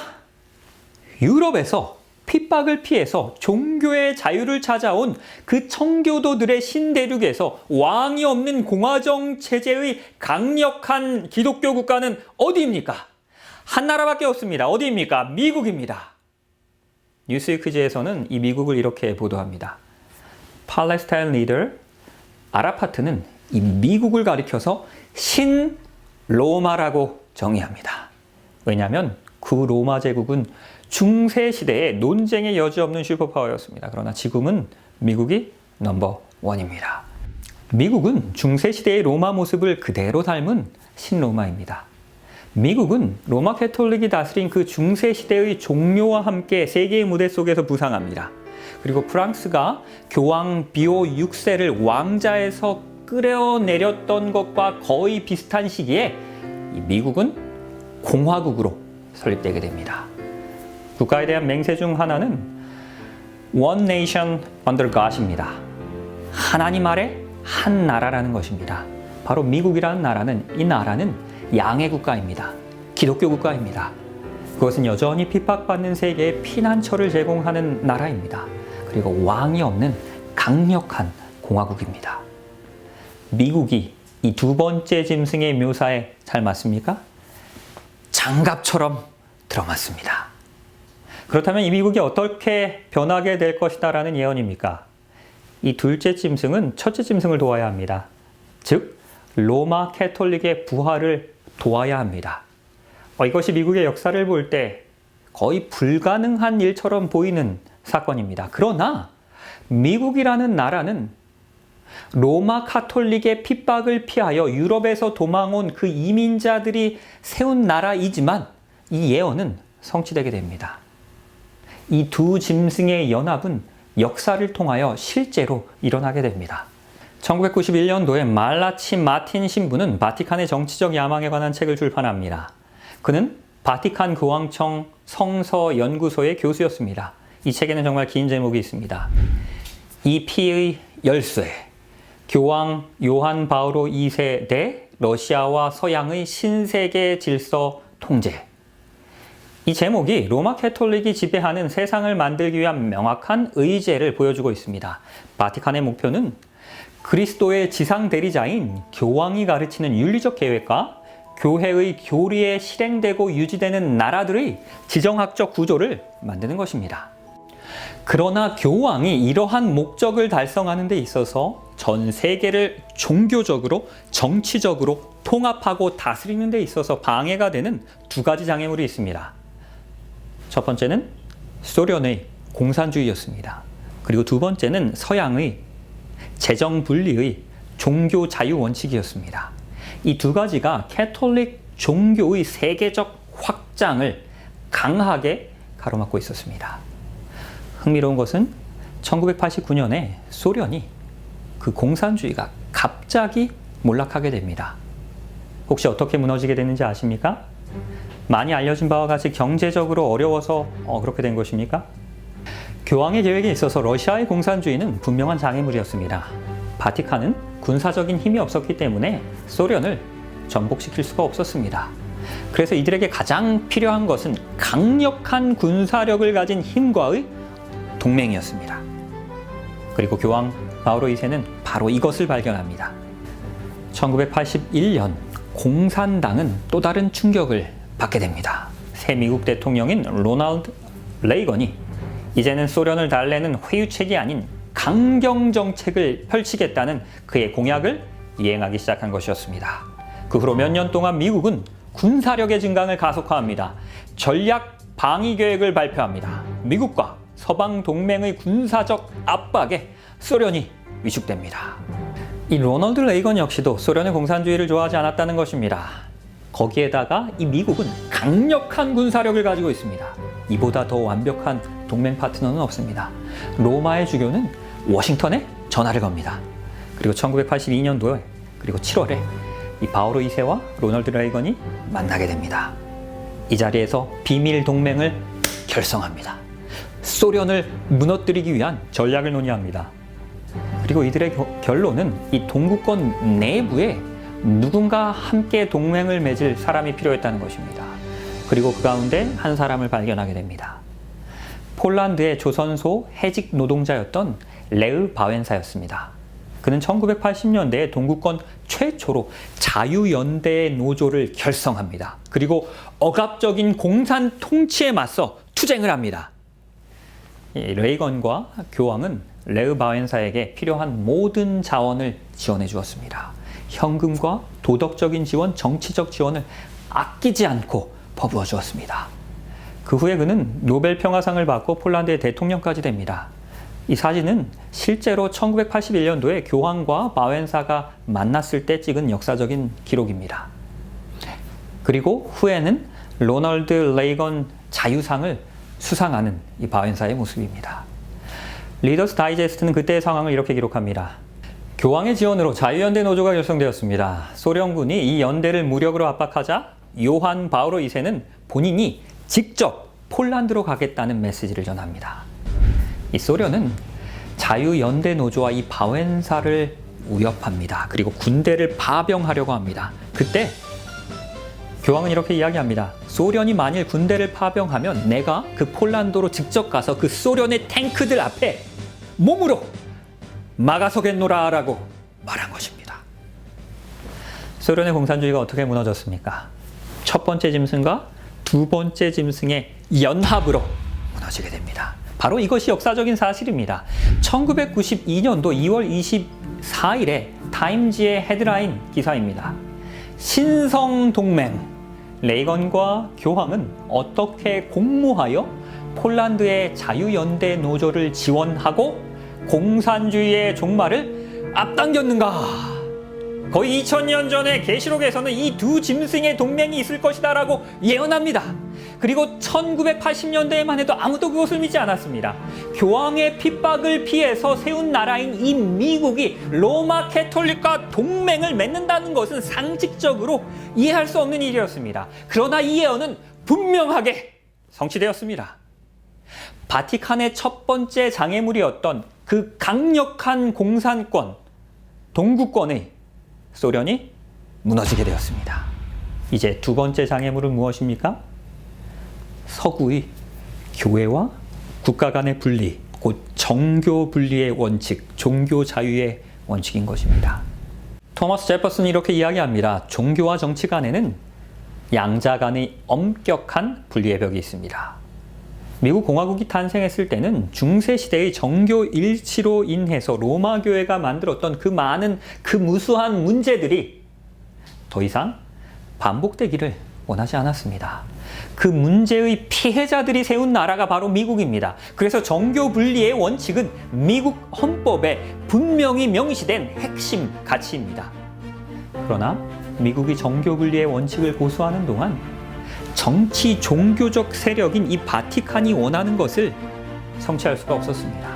유럽에서 핍박을 피해서 종교의 자유를 찾아온 그 청교도들의 신대륙에서 왕이 없는 공화정 체제의 강력한 기독교 국가는 어디입니까? 한 나라밖에 없습니다. 어디입니까? 미국입니다. 뉴스위크지에서는 이 미국을 이렇게 보도합니다. 팔레스타인 리더 아라파트는 이 미국을 가리켜서 신로마라고 정의합니다. 왜냐하면 그 로마 제국은 중세시대에 논쟁의 여지 없는 슈퍼파워였습니다. 그러나 지금은 미국이 넘버 원입니다. 미국은 중세시대의 로마 모습을 그대로 닮은 신로마입니다. 미국은 로마 캐톨릭이 다스린 그 중세시대의 종료와 함께 세계의 무대 속에서 부상합니다. 그리고 프랑스가 교황 비오 6세를 왕자에서 끌어내렸던 것과 거의 비슷한 시기에 이 미국은 공화국으로 설립되게 됩니다. 국가에 대한 맹세 중 하나는 One Nation Under God입니다. 하나님 아래 한 나라라는 것입니다. 바로 미국이라는 나라는 이 나라는 양의 국가입니다. 기독교 국가입니다. 그것은 여전히 핍박받는 세계에 피난처를 제공하는 나라입니다. 그리고 왕이 없는 강력한 공화국입니다. 미국이 이 두 번째 짐승의 묘사에 잘 맞습니까? 장갑처럼 들어맞습니다. 그렇다면 이 미국이 어떻게 변하게 될 것이다라는 예언입니까? 이 둘째 짐승은 첫째 짐승을 도와야 합니다. 즉, 로마 캐톨릭의 부활을 도와야 합니다. 이것이 미국의 역사를 볼 때 거의 불가능한 일처럼 보이는 사건입니다. 그러나 미국이라는 나라는 로마 카톨릭의 핍박을 피하여 유럽에서 도망온 그 이민자들이 세운 나라이지만 이 예언은 성취되게 됩니다. 이 두 짐승의 연합은 역사를 통하여 실제로 일어나게 됩니다. 1991년도에 말라치 마틴 신부는 바티칸의 정치적 야망에 관한 책을 출판합니다. 그는 바티칸 교황청 성서 연구소의 교수였습니다. 이 책에는 정말 긴 제목이 있습니다. 이 피의 열쇠, 교황 요한 바오로 2세 대 러시아와 서양의 신세계 질서 통제. 이 제목이 로마 캐톨릭이 지배하는 세상을 만들기 위한 명확한 의제를 보여주고 있습니다. 바티칸의 목표는 그리스도의 지상 대리자인 교황이 가르치는 윤리적 계획과 교회의 교리에 실행되고 유지되는 나라들의 지정학적 구조를 만드는 것입니다. 그러나 교황이 이러한 목적을 달성하는 데 있어서 전 세계를 종교적으로, 정치적으로 통합하고 다스리는 데 있어서 방해가 되는 두 가지 장애물이 있습니다. 첫 번째는 소련의 공산주의였습니다. 그리고 두 번째는 서양의 재정 분리의 종교 자유 원칙이었습니다. 이 두 가지가 캐톨릭 종교의 세계적 확장을 강하게 가로막고 있었습니다. 흥미로운 것은 1989년에 소련이 그 공산주의가 갑자기 몰락하게 됩니다. 혹시 어떻게 무너지게 됐는지 아십니까? 많이 알려진 바와 같이 경제적으로 어려워서 그렇게 된 것입니까? 교황의 계획에 있어서 러시아의 공산주의는 분명한 장애물이었습니다. 바티칸은 군사적인 힘이 없었기 때문에 소련을 정복시킬 수가 없었습니다. 그래서 이들에게 가장 필요한 것은 강력한 군사력을 가진 힘과의 동맹이었습니다. 그리고 교황 바오로 2세는 바로 이것을 발견합니다. 1981년 공산당은 또 다른 충격을 받게 됩니다. 새 미국 대통령인 로널드 레이건이 이제는 소련을 달래는 회유책이 아닌 강경 정책을 펼치겠다는 그의 공약을 이행하기 시작한 것이었습니다. 그 후로 몇 년 동안 미국은 군사력의 증강을 가속화합니다. 전략 방위 계획을 발표합니다. 미국과 서방 동맹의 군사적 압박에 소련이 위축됩니다. 이 로널드 레이건 역시도 소련의 공산주의를 좋아하지 않았다는 것입니다. 거기에다가 이 미국은 강력한 군사력을 가지고 있습니다. 이보다 더 완벽한 동맹 파트너는 없습니다. 로마의 주교는 워싱턴에 전화를 겁니다. 그리고 1982년도에 그리고 7월에 이 바오로 2세와 로널드 레이건이 만나게 됩니다. 이 자리에서 비밀 동맹을 결성합니다. 소련을 무너뜨리기 위한 전략을 논의합니다. 그리고 이들의 결론은 이 동구권 내부에 누군가 함께 동맹을 맺을 사람이 필요했다는 것입니다. 그리고 그 가운데 한 사람을 발견하게 됩니다. 폴란드의 조선소 해직 노동자였던 레흐 바웬사였습니다. 그는 1980년대에 동구권 최초로 자유연대 노조를 결성합니다. 그리고 억압적인 공산 통치에 맞서 투쟁을 합니다. 레이건과 교황은 레흐 바웬사에게 필요한 모든 자원을 지원해 주었습니다. 현금과 도덕적인 지원, 정치적 지원을 아끼지 않고 퍼부어 주었습니다. 그 후에 그는 노벨 평화상을 받고 폴란드의 대통령까지 됩니다. 이 사진은 실제로 1981년도에 교황과 바웬사가 만났을 때 찍은 역사적인 기록입니다. 그리고 후에는 로널드 레이건 자유상을 수상하는 이 바웬사의 모습입니다. 리더스 다이제스트는 그때의 상황을 이렇게 기록합니다. 교황의 지원으로 자유연대 노조가 결성되었습니다. 소련군이 이 연대를 무력으로 압박하자 요한 바오로 2세는 본인이 직접 폴란드로 가겠다는 메시지를 전합니다. 이 소련은 자유연대 노조와 이 바웬사를 위협합니다. 그리고 군대를 파병하려고 합니다. 그때 교황은 이렇게 이야기합니다. 소련이 만일 군대를 파병하면 내가 그 폴란드로 직접 가서 그 소련의 탱크들 앞에 몸으로 막아서겠노라 라고 말한 것입니다. 소련의 공산주의가 어떻게 무너졌습니까? 첫 번째 짐승과 두 번째 짐승의 연합으로 무너지게 됩니다. 바로 이것이 역사적인 사실입니다. 1992년도 2월 24일에 타임지의 헤드라인 기사입니다. 신성동맹, 레이건과 교황은 어떻게 공모하여 폴란드의 자유연대 노조를 지원하고 공산주의의 종말을 앞당겼는가? 거의 2000년 전에 계시록에서는 이 두 짐승의 동맹이 있을 것이다 라고 예언합니다. 그리고 1980년대에만 해도 아무도 그것을 믿지 않았습니다. 교황의 핍박을 피해서 세운 나라인 이 미국이 로마 캐톨릭과 동맹을 맺는다는 것은 상식적으로 이해할 수 없는 일이었습니다. 그러나 이 예언은 분명하게 성취되었습니다. 바티칸의 첫 번째 장애물이었던 그 강력한 공산권, 동구권의 소련이 무너지게 되었습니다. 이제 두 번째 장애물은 무엇입니까? 서구의 교회와 국가 간의 분리, 곧 정교 분리의 원칙, 종교 자유의 원칙인 것입니다. 토마스 제퍼슨이 이렇게 이야기합니다. 종교와 정치 간에는 양자 간의 엄격한 분리의 벽이 있습니다. 미국 공화국이 탄생했을 때는 중세시대의 정교 일치로 인해서 로마 교회가 만들었던 그 무수한 문제들이 더 이상 반복되기를 원하지 않았습니다. 그 문제의 피해자들이 세운 나라가 바로 미국입니다. 그래서 정교 분리의 원칙은 미국 헌법에 분명히 명시된 핵심 가치입니다. 그러나 미국이 정교 분리의 원칙을 고수하는 동안 정치 종교적 세력인 이 바티칸이 원하는 것을 성취할 수가 없었습니다.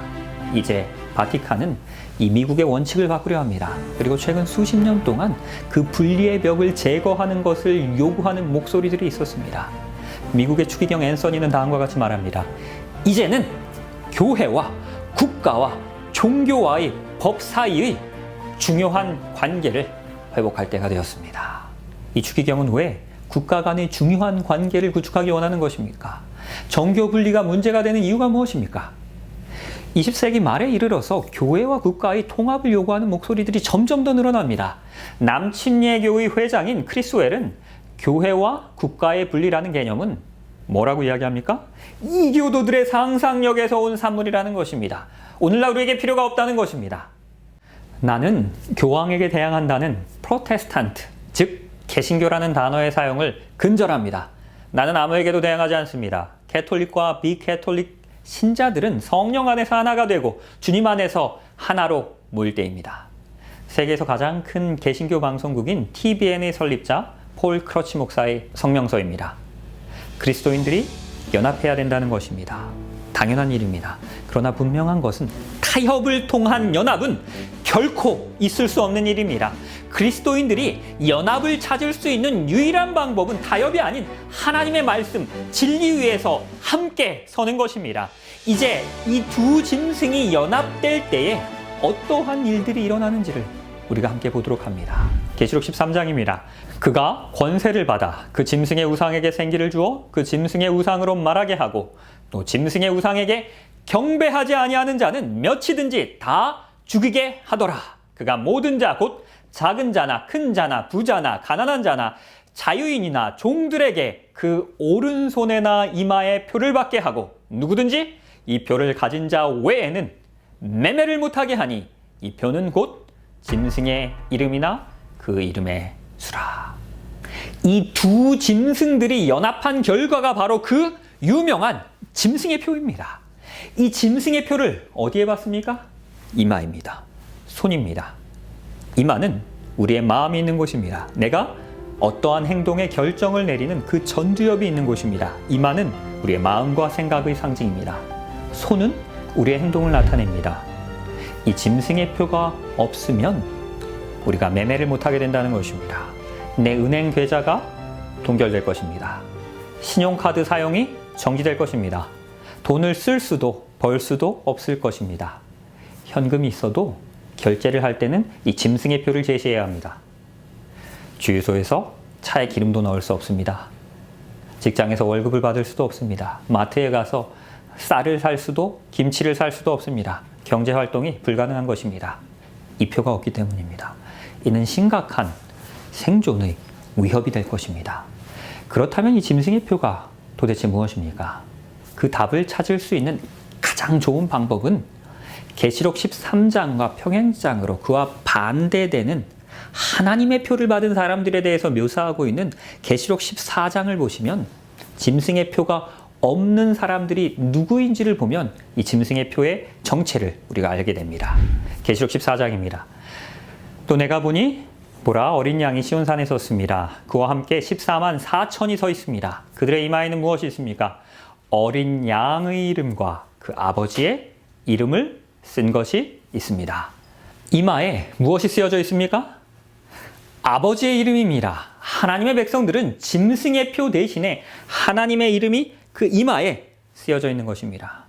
이제 바티칸은 이 미국의 원칙을 바꾸려 합니다. 그리고 최근 수십 년 동안 그 분리의 벽을 제거하는 것을 요구하는 목소리들이 있었습니다. 미국의 추기경 앤서니는 다음과 같이 말합니다. 이제는 교회와 국가와 종교와의 법 사이의 중요한 관계를 회복할 때가 되었습니다. 이 추기경은 왜 국가 간의 중요한 관계를 구축하기 원하는 것입니까? 정교 분리가 문제가 되는 이유가 무엇입니까? 20세기 말에 이르러서 교회와 국가의 통합을 요구하는 목소리들이 점점 더 늘어납니다. 남침예교의 회장인 크리스 웰은 교회와 국가의 분리라는 개념은 뭐라고 이야기합니까? 이교도들의 상상력에서 온 산물이라는 것입니다. 오늘날 우리에게 필요가 없다는 것입니다. 나는 교황에게 대항한다는 프로테스탄트, 즉 개신교라는 단어의 사용을 근절합니다. 나는 아무에게도 대항하지 않습니다. 캐톨릭과 비캐톨릭 신자들은 성령 안에서 하나가 되고 주님 안에서 하나로 모일 때입니다. 세계에서 가장 큰 개신교 방송국인 TBN의 설립자 폴 크러치 목사의 성명서입니다. 그리스도인들이 연합해야 된다는 것입니다. 당연한 일입니다. 그러나 분명한 것은 타협을 통한 연합은 결코 있을 수 없는 일입니다. 그리스도인들이 연합을 찾을 수 있는 유일한 방법은 타협이 아닌 하나님의 말씀, 진리 위에서 함께 서는 것입니다. 이제 이 두 짐승이 연합될 때에 어떠한 일들이 일어나는지를 우리가 함께 보도록 합니다. 계시록 13장입니다. 그가 권세를 받아 그 짐승의 우상에게 생기를 주어 그 짐승의 우상으로 말하게 하고 또 짐승의 우상에게 경배하지 아니하는 자는 몇이든지 다 죽이게 하더라. 그가 모든 자 곧 작은 자나 큰 자나 부자나 가난한 자나 자유인이나 종들에게 그 오른손에나 이마에 표를 받게 하고 누구든지 이 표를 가진 자 외에는 매매를 못하게 하니 이 표는 곧 짐승의 이름이나 그 이름의 수라. 이 두 짐승들이 연합한 결과가 바로 그 유명한 짐승의 표입니다. 이 짐승의 표를 어디에 받습니까? 이마입니다. 손입니다. 이마는 우리의 마음이 있는 곳입니다. 내가 어떠한 행동의 결정을 내리는 그 전두엽이 있는 곳입니다. 이마는 우리의 마음과 생각의 상징입니다. 손은 우리의 행동을 나타냅니다. 이 짐승의 표가 없으면 우리가 매매를 못하게 된다는 것입니다. 내 은행 계좌가 동결될 것입니다. 신용카드 사용이 정지될 것입니다. 돈을 쓸 수도 벌 수도 없을 것입니다. 현금이 있어도 결제를 할 때는 이 짐승의 표를 제시해야 합니다. 주유소에서 차에 기름도 넣을 수 없습니다. 직장에서 월급을 받을 수도 없습니다. 마트에 가서 쌀을 살 수도 김치를 살 수도 없습니다. 경제활동이 불가능한 것입니다. 이 표가 없기 때문입니다. 이는 심각한 생존의 위협이 될 것입니다. 그렇다면 이 짐승의 표가 도대체 무엇입니까? 그 답을 찾을 수 있는 가장 좋은 방법은 계시록 13장과 평행장으로 그와 반대되는 하나님의 표를 받은 사람들에 대해서 묘사하고 있는 계시록 14장을 보시면 짐승의 표가 없는 사람들이 누구인지를 보면 이 짐승의 표의 정체를 우리가 알게 됩니다. 계시록 14장입니다. 또 내가 보니 보라 어린 양이 시온산에 섰습니다. 그와 함께 14만 4천이 서 있습니다. 그들의 이마에는 무엇이 있습니까? 어린 양의 이름과 그 아버지의 이름을 쓴 것이 있습니다. 이마에 무엇이 쓰여져 있습니까? 아버지의 이름입니다. 하나님의 백성들은 짐승의 표 대신에 하나님의 이름이 그 이마에 쓰여져 있는 것입니다.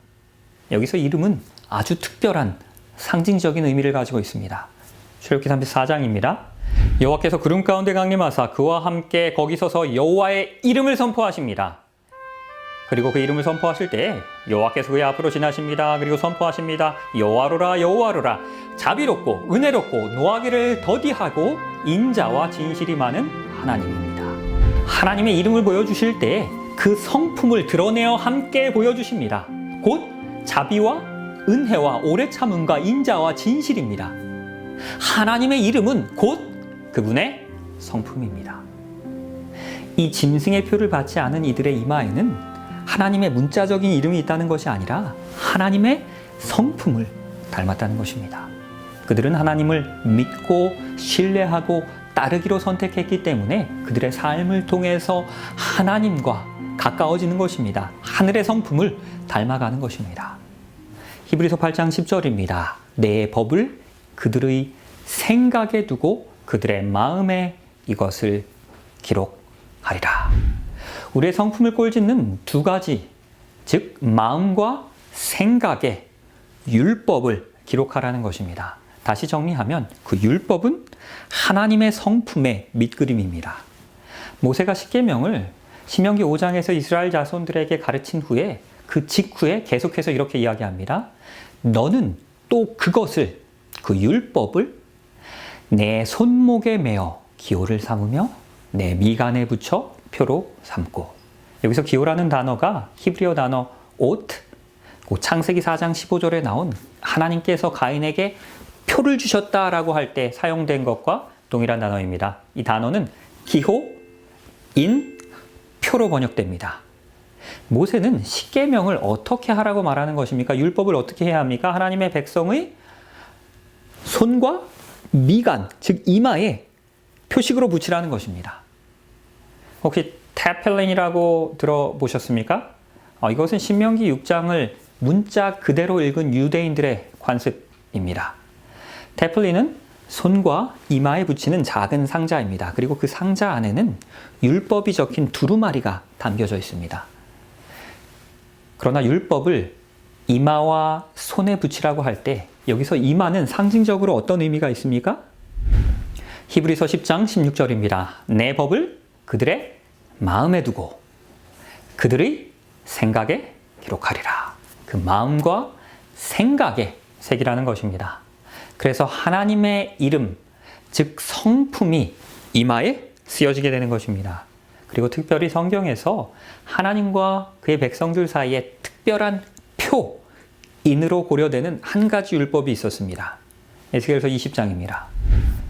여기서 이름은 아주 특별한 상징적인 의미를 가지고 있습니다. 출애굽기 34장입니다. 여호와께서 구름 가운데 강림하사 그와 함께 거기 서서 여호와의 이름을 선포하십니다. 그리고 그 이름을 선포하실 때 여호와께서 그의 앞으로 지나십니다. 그리고 선포하십니다. 여호와로라 여호와로라 자비롭고 은혜롭고 노하기를 더디하고 인자와 진실이 많은 하나님입니다. 하나님의 이름을 보여주실 때 그 성품을 드러내어 함께 보여주십니다. 곧 자비와 은혜와 오래 참음과 인자와 진실입니다. 하나님의 이름은 곧 그분의 성품입니다. 이 짐승의 표를 받지 않은 이들의 이마에는 하나님의 문자적인 이름이 있다는 것이 아니라 하나님의 성품을 닮았다는 것입니다. 그들은 하나님을 믿고 신뢰하고 따르기로 선택했기 때문에 그들의 삶을 통해서 하나님과 가까워지는 것입니다. 하늘의 성품을 닮아가는 것입니다. 히브리서 8장 10절입니다. 내 법을 그들의 생각에 두고 그들의 마음에 이것을 기록하리라. 우리의 성품을 꼴짓는 두 가지, 즉 마음과 생각에 율법을 기록하라는 것입니다. 다시 정리하면 그 율법은 하나님의 성품의 밑그림입니다. 모세가 십계명을 신명기 5장에서 이스라엘 자손들에게 가르친 후에 그 직후에 계속해서 이렇게 이야기합니다. 너는 또 그것을, 그 율법을 내 손목에 매어 기호를 삼으며 내 미간에 붙여 표로 삼고. 여기서 기호라는 단어가 히브리어 단어 오트, 창세기 4장 15절에 나온 하나님께서 가인에게 표를 주셨다라고 할 때 사용된 것과 동일한 단어입니다. 이 단어는 기호, 인, 표로 번역됩니다. 모세는 십계명을 어떻게 하라고 말하는 것입니까? 율법을 어떻게 해야 합니까? 하나님의 백성의 손과 미간, 즉 이마에 표식으로 붙이라는 것입니다. 혹시 태펠린이라고 들어보셨습니까? 이것은 신명기 6장을 문자 그대로 읽은 유대인들의 관습입니다. 태플린은 손과 이마에 붙이는 작은 상자입니다. 그리고 그 상자 안에는 율법이 적힌 두루마리가 담겨져 있습니다. 그러나 율법을 이마와 손에 붙이라고 할 때 여기서 이마는 상징적으로 어떤 의미가 있습니까? 히브리서 10장 16절입니다. 내 법을 그들의 마음에 두고 그들의 생각에 기록하리라. 그 마음과 생각에 새기라는 것입니다. 그래서 하나님의 이름, 즉 성품이 이마에 쓰여지게 되는 것입니다. 그리고 특별히 성경에서 하나님과 그의 백성들 사이에 특별한 표, 인으로 고려되는 한 가지 율법이 있었습니다. 에스겔서 20장입니다.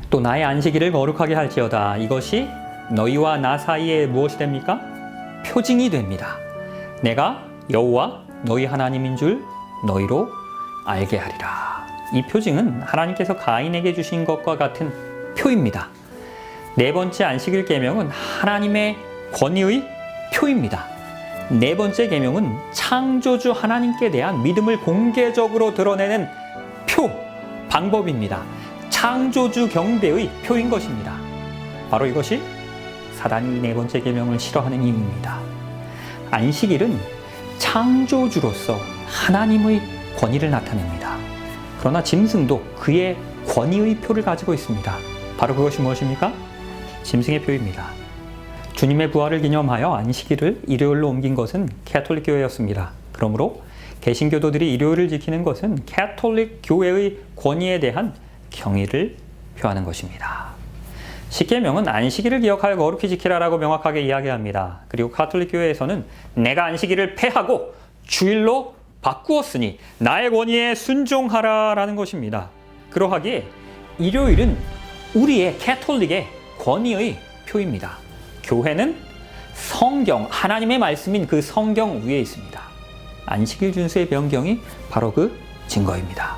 또 나의 안식일을 거룩하게 할지어다. 이것이 너희와 나 사이에 무엇이 됩니까? 표징이 됩니다. 내가 여호와 너희 하나님인 줄 너희로 알게 하리라. 이 표징은 하나님께서 가인에게 주신 것과 같은 표입니다. 네 번째 안식일 계명은 하나님의 권위의 표입니다. 네 번째 계명은 창조주 하나님께 대한 믿음을 공개적으로 드러내는 표, 방법입니다. 창조주 경배의 표인 것입니다. 바로 이것이 사단이 네 번째 계명을 싫어하는 이유입니다. 안식일은 창조주로서 하나님의 권위를 나타냅니다. 그러나 짐승도 그의 권위의 표를 가지고 있습니다. 바로 그것이 무엇입니까? 짐승의 표입니다. 주님의 부활을 기념하여 안식일을 일요일로 옮긴 것은 캐톨릭 교회였습니다. 그러므로 개신교도들이 일요일을 지키는 것은 캐톨릭 교회의 권위에 대한 경의를 표하는 것입니다. 십계명은 안식일을 기억하여 거룩히 지키라라고 명확하게 이야기합니다. 그리고 가톨릭 교회에서는 내가 안식일을 폐하고 주일로 바꾸었으니 나의 권위에 순종하라라는 것입니다. 그러하기에 일요일은 우리의 캐톨릭의 권위의 표입니다. 교회는 성경, 하나님의 말씀인 그 성경 위에 있습니다. 안식일 준수의 변경이 바로 그 증거입니다.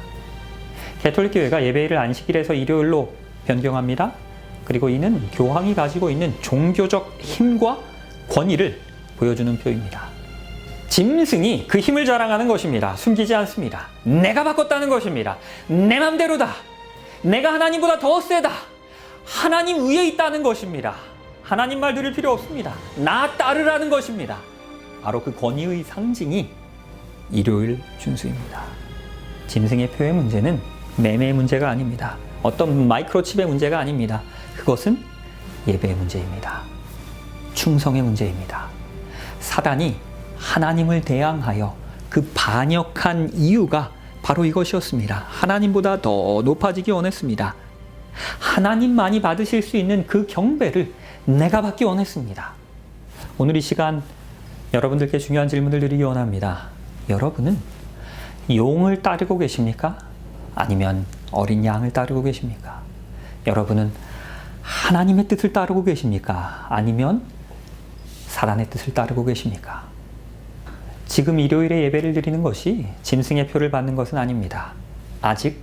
캐톨릭 교회가 예배일을 안식일에서 일요일로 변경합니다. 그리고 이는 교황이 가지고 있는 종교적 힘과 권위를 보여주는 표입니다. 짐승이 그 힘을 자랑하는 것입니다. 숨기지 않습니다. 내가 바꿨다는 것입니다. 내 맘대로다. 내가 하나님보다 더 세다. 하나님 위에 있다는 것입니다. 하나님 말 들을 필요 없습니다. 나 따르라는 것입니다. 바로 그 권위의 상징이 일요일 준수입니다. 짐승의 표의 문제는 매매의 문제가 아닙니다. 어떤 마이크로칩의 문제가 아닙니다. 그것은 예배의 문제입니다. 충성의 문제입니다. 사단이 하나님을 대항하여 그 반역한 이유가 바로 이것이었습니다. 하나님보다 더 높아지기 원했습니다. 하나님만이 받으실 수 있는 그 경배를 내가 받기 원했습니다. 오늘 이 시간 여러분들께 중요한 질문을 드리기 원합니다. 여러분은 용을 따르고 계십니까? 아니면 어린 양을 따르고 계십니까? 여러분은 하나님의 뜻을 따르고 계십니까? 아니면 사단의 뜻을 따르고 계십니까? 지금 일요일에 예배를 드리는 것이 짐승의 표를 받는 것은 아닙니다. 아직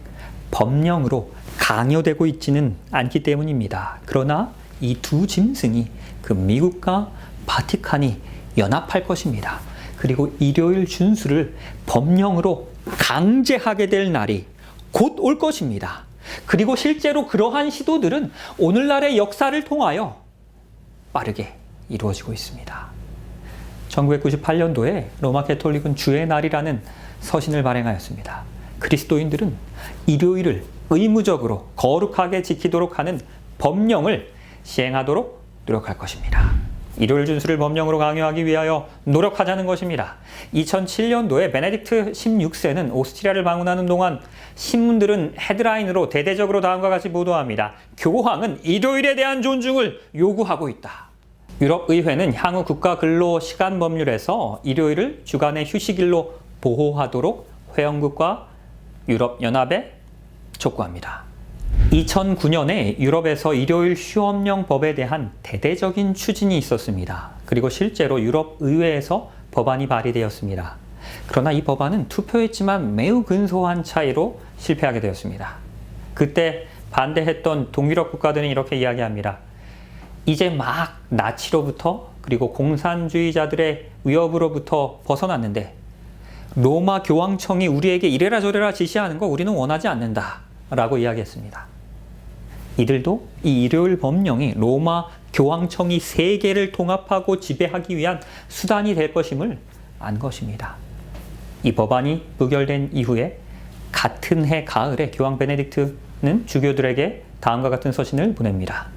법령으로 강요되고 있지는 않기 때문입니다. 그러나 이 두 짐승이 그 미국과 바티칸이 연합할 것입니다. 그리고 일요일 준수를 법령으로 강제하게 될 날이 곧 올 것입니다. 그리고 실제로 그러한 시도들은 오늘날의 역사를 통하여 빠르게 이루어지고 있습니다. 1998년도에 로마 캐톨릭은 주의 날이라는 서신을 발행하였습니다. 그리스도인들은 일요일을 의무적으로 거룩하게 지키도록 하는 법령을 시행하도록 노력할 것입니다. 일요일 준수를 법령으로 강요하기 위하여 노력하자는 것입니다. 2007년도에 베네딕트 16세는 오스트리아를 방문하는 동안 신문들은 헤드라인으로 대대적으로 다음과 같이 보도합니다. 교황은 일요일에 대한 존중을 요구하고 있다. 유럽의회는 향후 국가근로시간법률에서 일요일을 주간의 휴식일로 보호하도록 회원국과 유럽연합에 촉구합니다. 2009년에 유럽에서 일요일 휴업령 법에 대한 대대적인 추진이 있었습니다. 그리고 실제로 유럽의회에서 법안이 발의되었습니다. 그러나 이 법안은 투표했지만 매우 근소한 차이로 실패하게 되었습니다. 그때 반대했던 동유럽 국가들은 이렇게 이야기합니다. 이제 막 나치로부터 그리고 공산주의자들의 위협으로부터 벗어났는데 로마 교황청이 우리에게 이래라 저래라 지시하는 거 우리는 원하지 않는다 라고 이야기했습니다. 이들도 이 일요일 법령이 로마 교황청이 세계를 통합하고 지배하기 위한 수단이 될 것임을 안 것입니다. 이 법안이 부결된 이후에 같은 해 가을에 교황 베네딕트는 주교들에게 다음과 같은 서신을 보냅니다.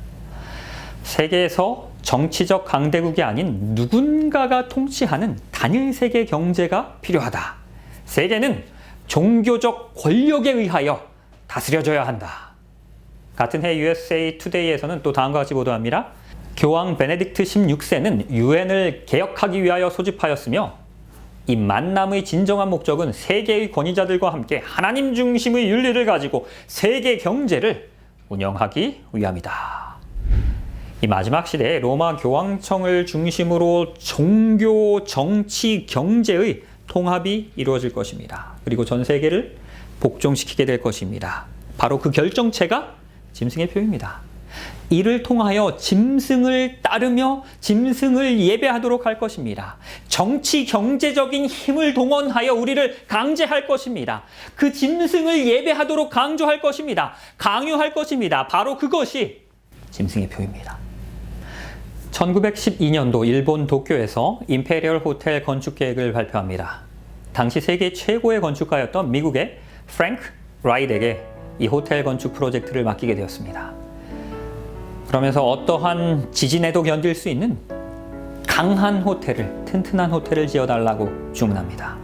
세계에서 정치적 강대국이 아닌 누군가가 통치하는 단일 세계 경제가 필요하다. 세계는 종교적 권력에 의하여 다스려져야 한다. 같은 해 USA 투데이에서는 또 다음과 같이 보도합니다. 교황 베네딕트 16세는 유엔을 개혁하기 위하여 소집하였으며 이 만남의 진정한 목적은 세계의 권위자들과 함께 하나님 중심의 윤리를 가지고 세계 경제를 운영하기 위함이다. 이 마지막 시대에 로마 교황청을 중심으로 종교, 정치, 경제의 통합이 이루어질 것입니다. 그리고 전 세계를 복종시키게 될 것입니다. 바로 그 결정체가 짐승의 표입니다. 이를 통하여 짐승을 따르며 짐승을 예배하도록 할 것입니다. 정치, 경제적인 힘을 동원하여 우리를 강제할 것입니다. 그 짐승을 예배하도록 강조할 것입니다. 강요할 것입니다. 바로 그것이 짐승의 표입니다. 1912년도 일본 도쿄에서 임페리얼 호텔 건축 계획을 발표합니다. 당시 세계 최고의 건축가였던 미국의 프랭크 라이트에게 이 호텔 건축 프로젝트를 맡기게 되었습니다. 그러면서 어떠한 지진에도 견딜 수 있는 강한 호텔을, 튼튼한 호텔을 지어달라고 주문합니다.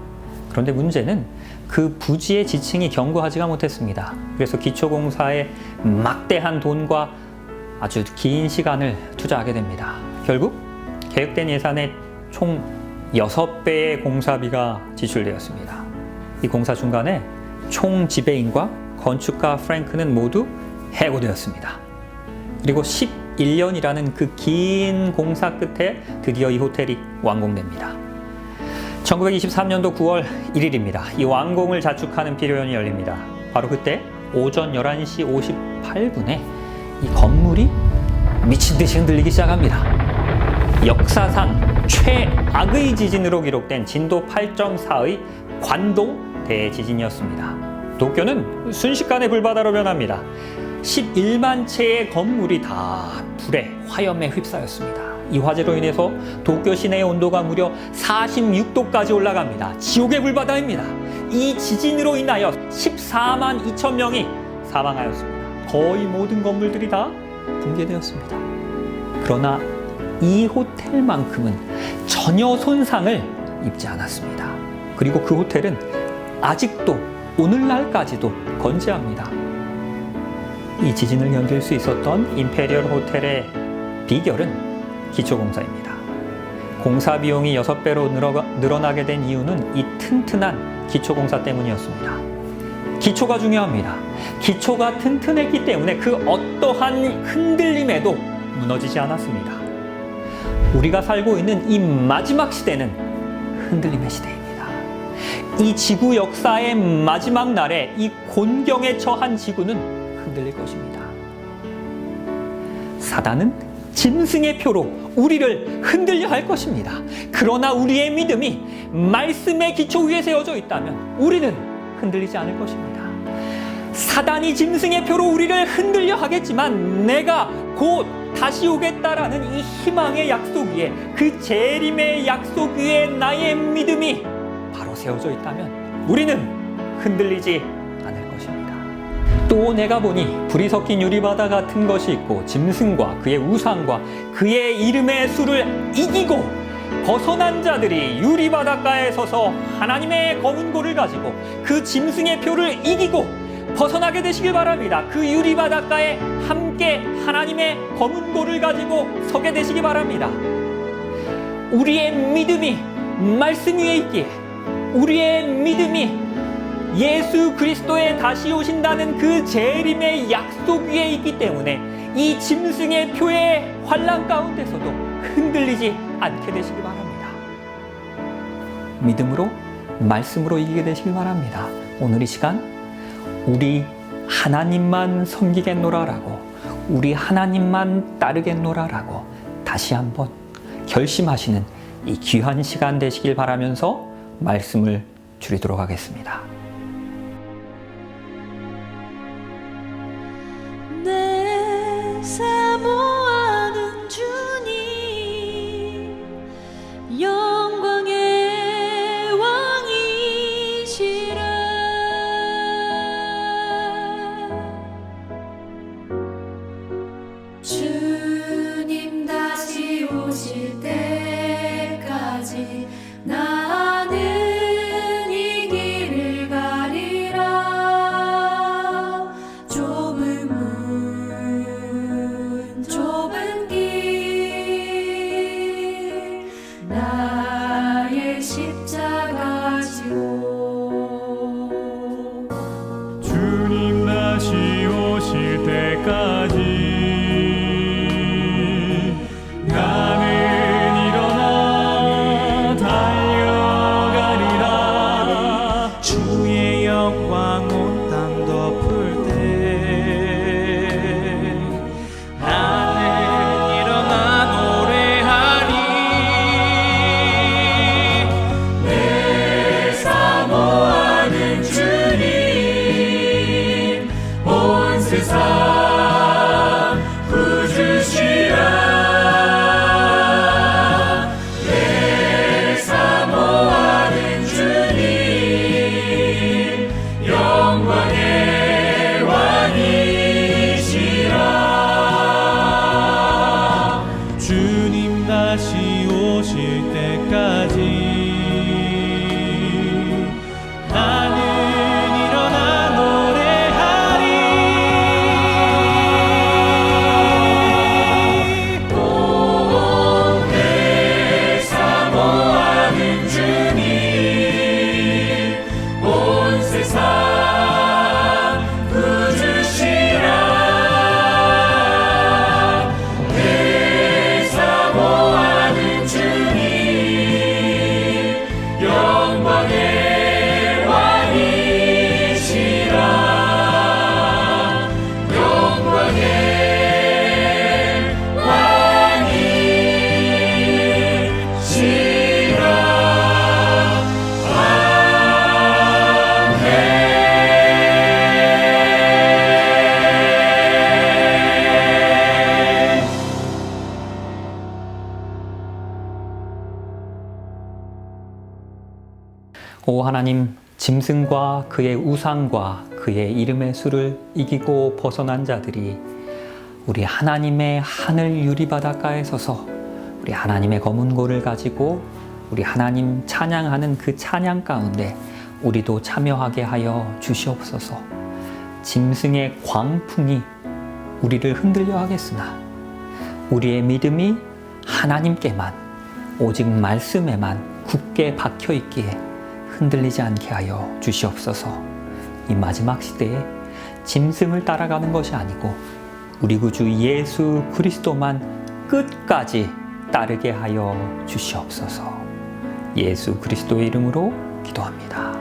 그런데 문제는 그 부지의 지층이 견고하지가 못했습니다. 그래서 기초공사에 막대한 돈과 아주 긴 시간을 투자하게 됩니다. 결국 계획된 예산의 총 6배의 공사비가 지출되었습니다. 이 공사 중간에 총 지배인과 건축가 프랭크는 모두 해고되었습니다. 그리고 11년이라는 그 긴 공사 끝에 드디어 이 호텔이 완공됩니다. 1923년도 9월 1일입니다. 이 완공을 자축하는 피로연이 열립니다. 바로 그때 오전 11시 58분에 이 건물이 미친 듯이 흔들리기 시작합니다. 역사상 최악의 지진으로 기록된 진도 8.4의 관동 대지진이었습니다. 도쿄는 순식간에 불바다로 변합니다. 11만 채의 건물이 다 불에 화염에 휩싸였습니다. 이 화재로 인해서 도쿄 시내의 온도가 무려 46도까지 올라갑니다. 지옥의 불바다입니다. 이 지진으로 인하여 14만 2천 명이 사망하였습니다. 거의 모든 건물들이 다 붕괴되었습니다. 그러나 이 호텔만큼은 전혀 손상을 입지 않았습니다. 그리고 그 호텔은 아직도 오늘날까지도 건재합니다. 이 지진을 견딜 수 있었던 임페리얼 호텔의 비결은 기초공사입니다. 공사 비용이 6배로 늘어나게 된 이유는 이 튼튼한 기초공사 때문이었습니다. 기초가 중요합니다. 기초가 튼튼했기 때문에 그 어떠한 흔들림에도 무너지지 않았습니다. 우리가 살고 있는 이 마지막 시대는 흔들림의 시대입니다. 이 지구 역사의 마지막 날에 이 곤경에 처한 지구는 흔들릴 것입니다. 사단은 짐승의 표로 우리를 흔들려 할 것입니다. 그러나 우리의 믿음이 말씀의 기초 위에 세워져 있다면 우리는 흔들리지 않을 것입니다. 사단이 짐승의 표로 우리를 흔들려 하겠지만 내가 곧 다시 오겠다라는 이 희망의 약속 위에, 그 재림의 약속 위에 나의 믿음이 바로 세워져 있다면 우리는 흔들리지 않을 것입니다. 또 내가 보니 불이 섞인 유리바다 같은 것이 있고 짐승과 그의 우상과 그의 이름의 수를 이기고 벗어난 자들이 유리바닷가에 서서 하나님의 검은 고를 가지고 그 짐승의 표를 이기고 벗어나게 되시길 바랍니다. 그 유리바닷가에 함께 하나님의 검은 고를 가지고 서게 되시기 바랍니다. 우리의 믿음이 말씀 위에 있기에, 우리의 믿음이 예수 그리스도의 다시 오신다는 그 재림의 약속 위에 있기 때문에 이 짐승의 표의 환난 가운데서도 흔들리지 않게 되시기 바랍니다. 믿음으로, 말씀으로 이기게 되시길 바랍니다. 오늘 이 시간 우리 하나님만 섬기겠노라라고, 우리 하나님만 따르겠노라라고 다시 한번 결심하시는 이 귀한 시간 되시길 바라면서 말씀을 줄이도록 하겠습니다. 내 사모하는 주님, 영광의 왕이시라. 주님 다시 오실 때까지 나는 이 길을 가리라. 좁은 문, 좁은 길, 나의 십자가 지고. 주님 다시 오실 때까지 나는 일어나 달려가리라. 주의 영광 온 땅 덮을 때 나는 일어나 노래하리. 내 사모하는 주님, 온 세상 구주시라. 내 사모하는 주님, 영광의 왕이시라. 주님 다시 오실 때까지 나는 일어나 노래하리. 내 사모하는 주님, 온 세상 구주시라. 내 사모하는 주님, 영광의 왕이시라. 영광의 왕이시라. 오 하나님, 짐승과 그의 우상과 그의 이름의 수를 이기고 벗어난 자들이 우리 하나님의 하늘 유리바닷가에 서서 우리 하나님의 검은 고를 가지고 우리 하나님 찬양하는 그 찬양 가운데 우리도 참여하게 하여 주시옵소서. 짐승의 광풍이 우리를 흔들려 하겠으나 우리의 믿음이 하나님께만, 오직 말씀에만 굳게 박혀 있기에 흔들리지 않게 하여 주시옵소서. 이 마지막 시대에 짐승을 따라가는 것이 아니고 우리 구주 예수 그리스도만 끝까지 따르게 하여 주시옵소서. 예수 그리스도의 이름으로 기도합니다.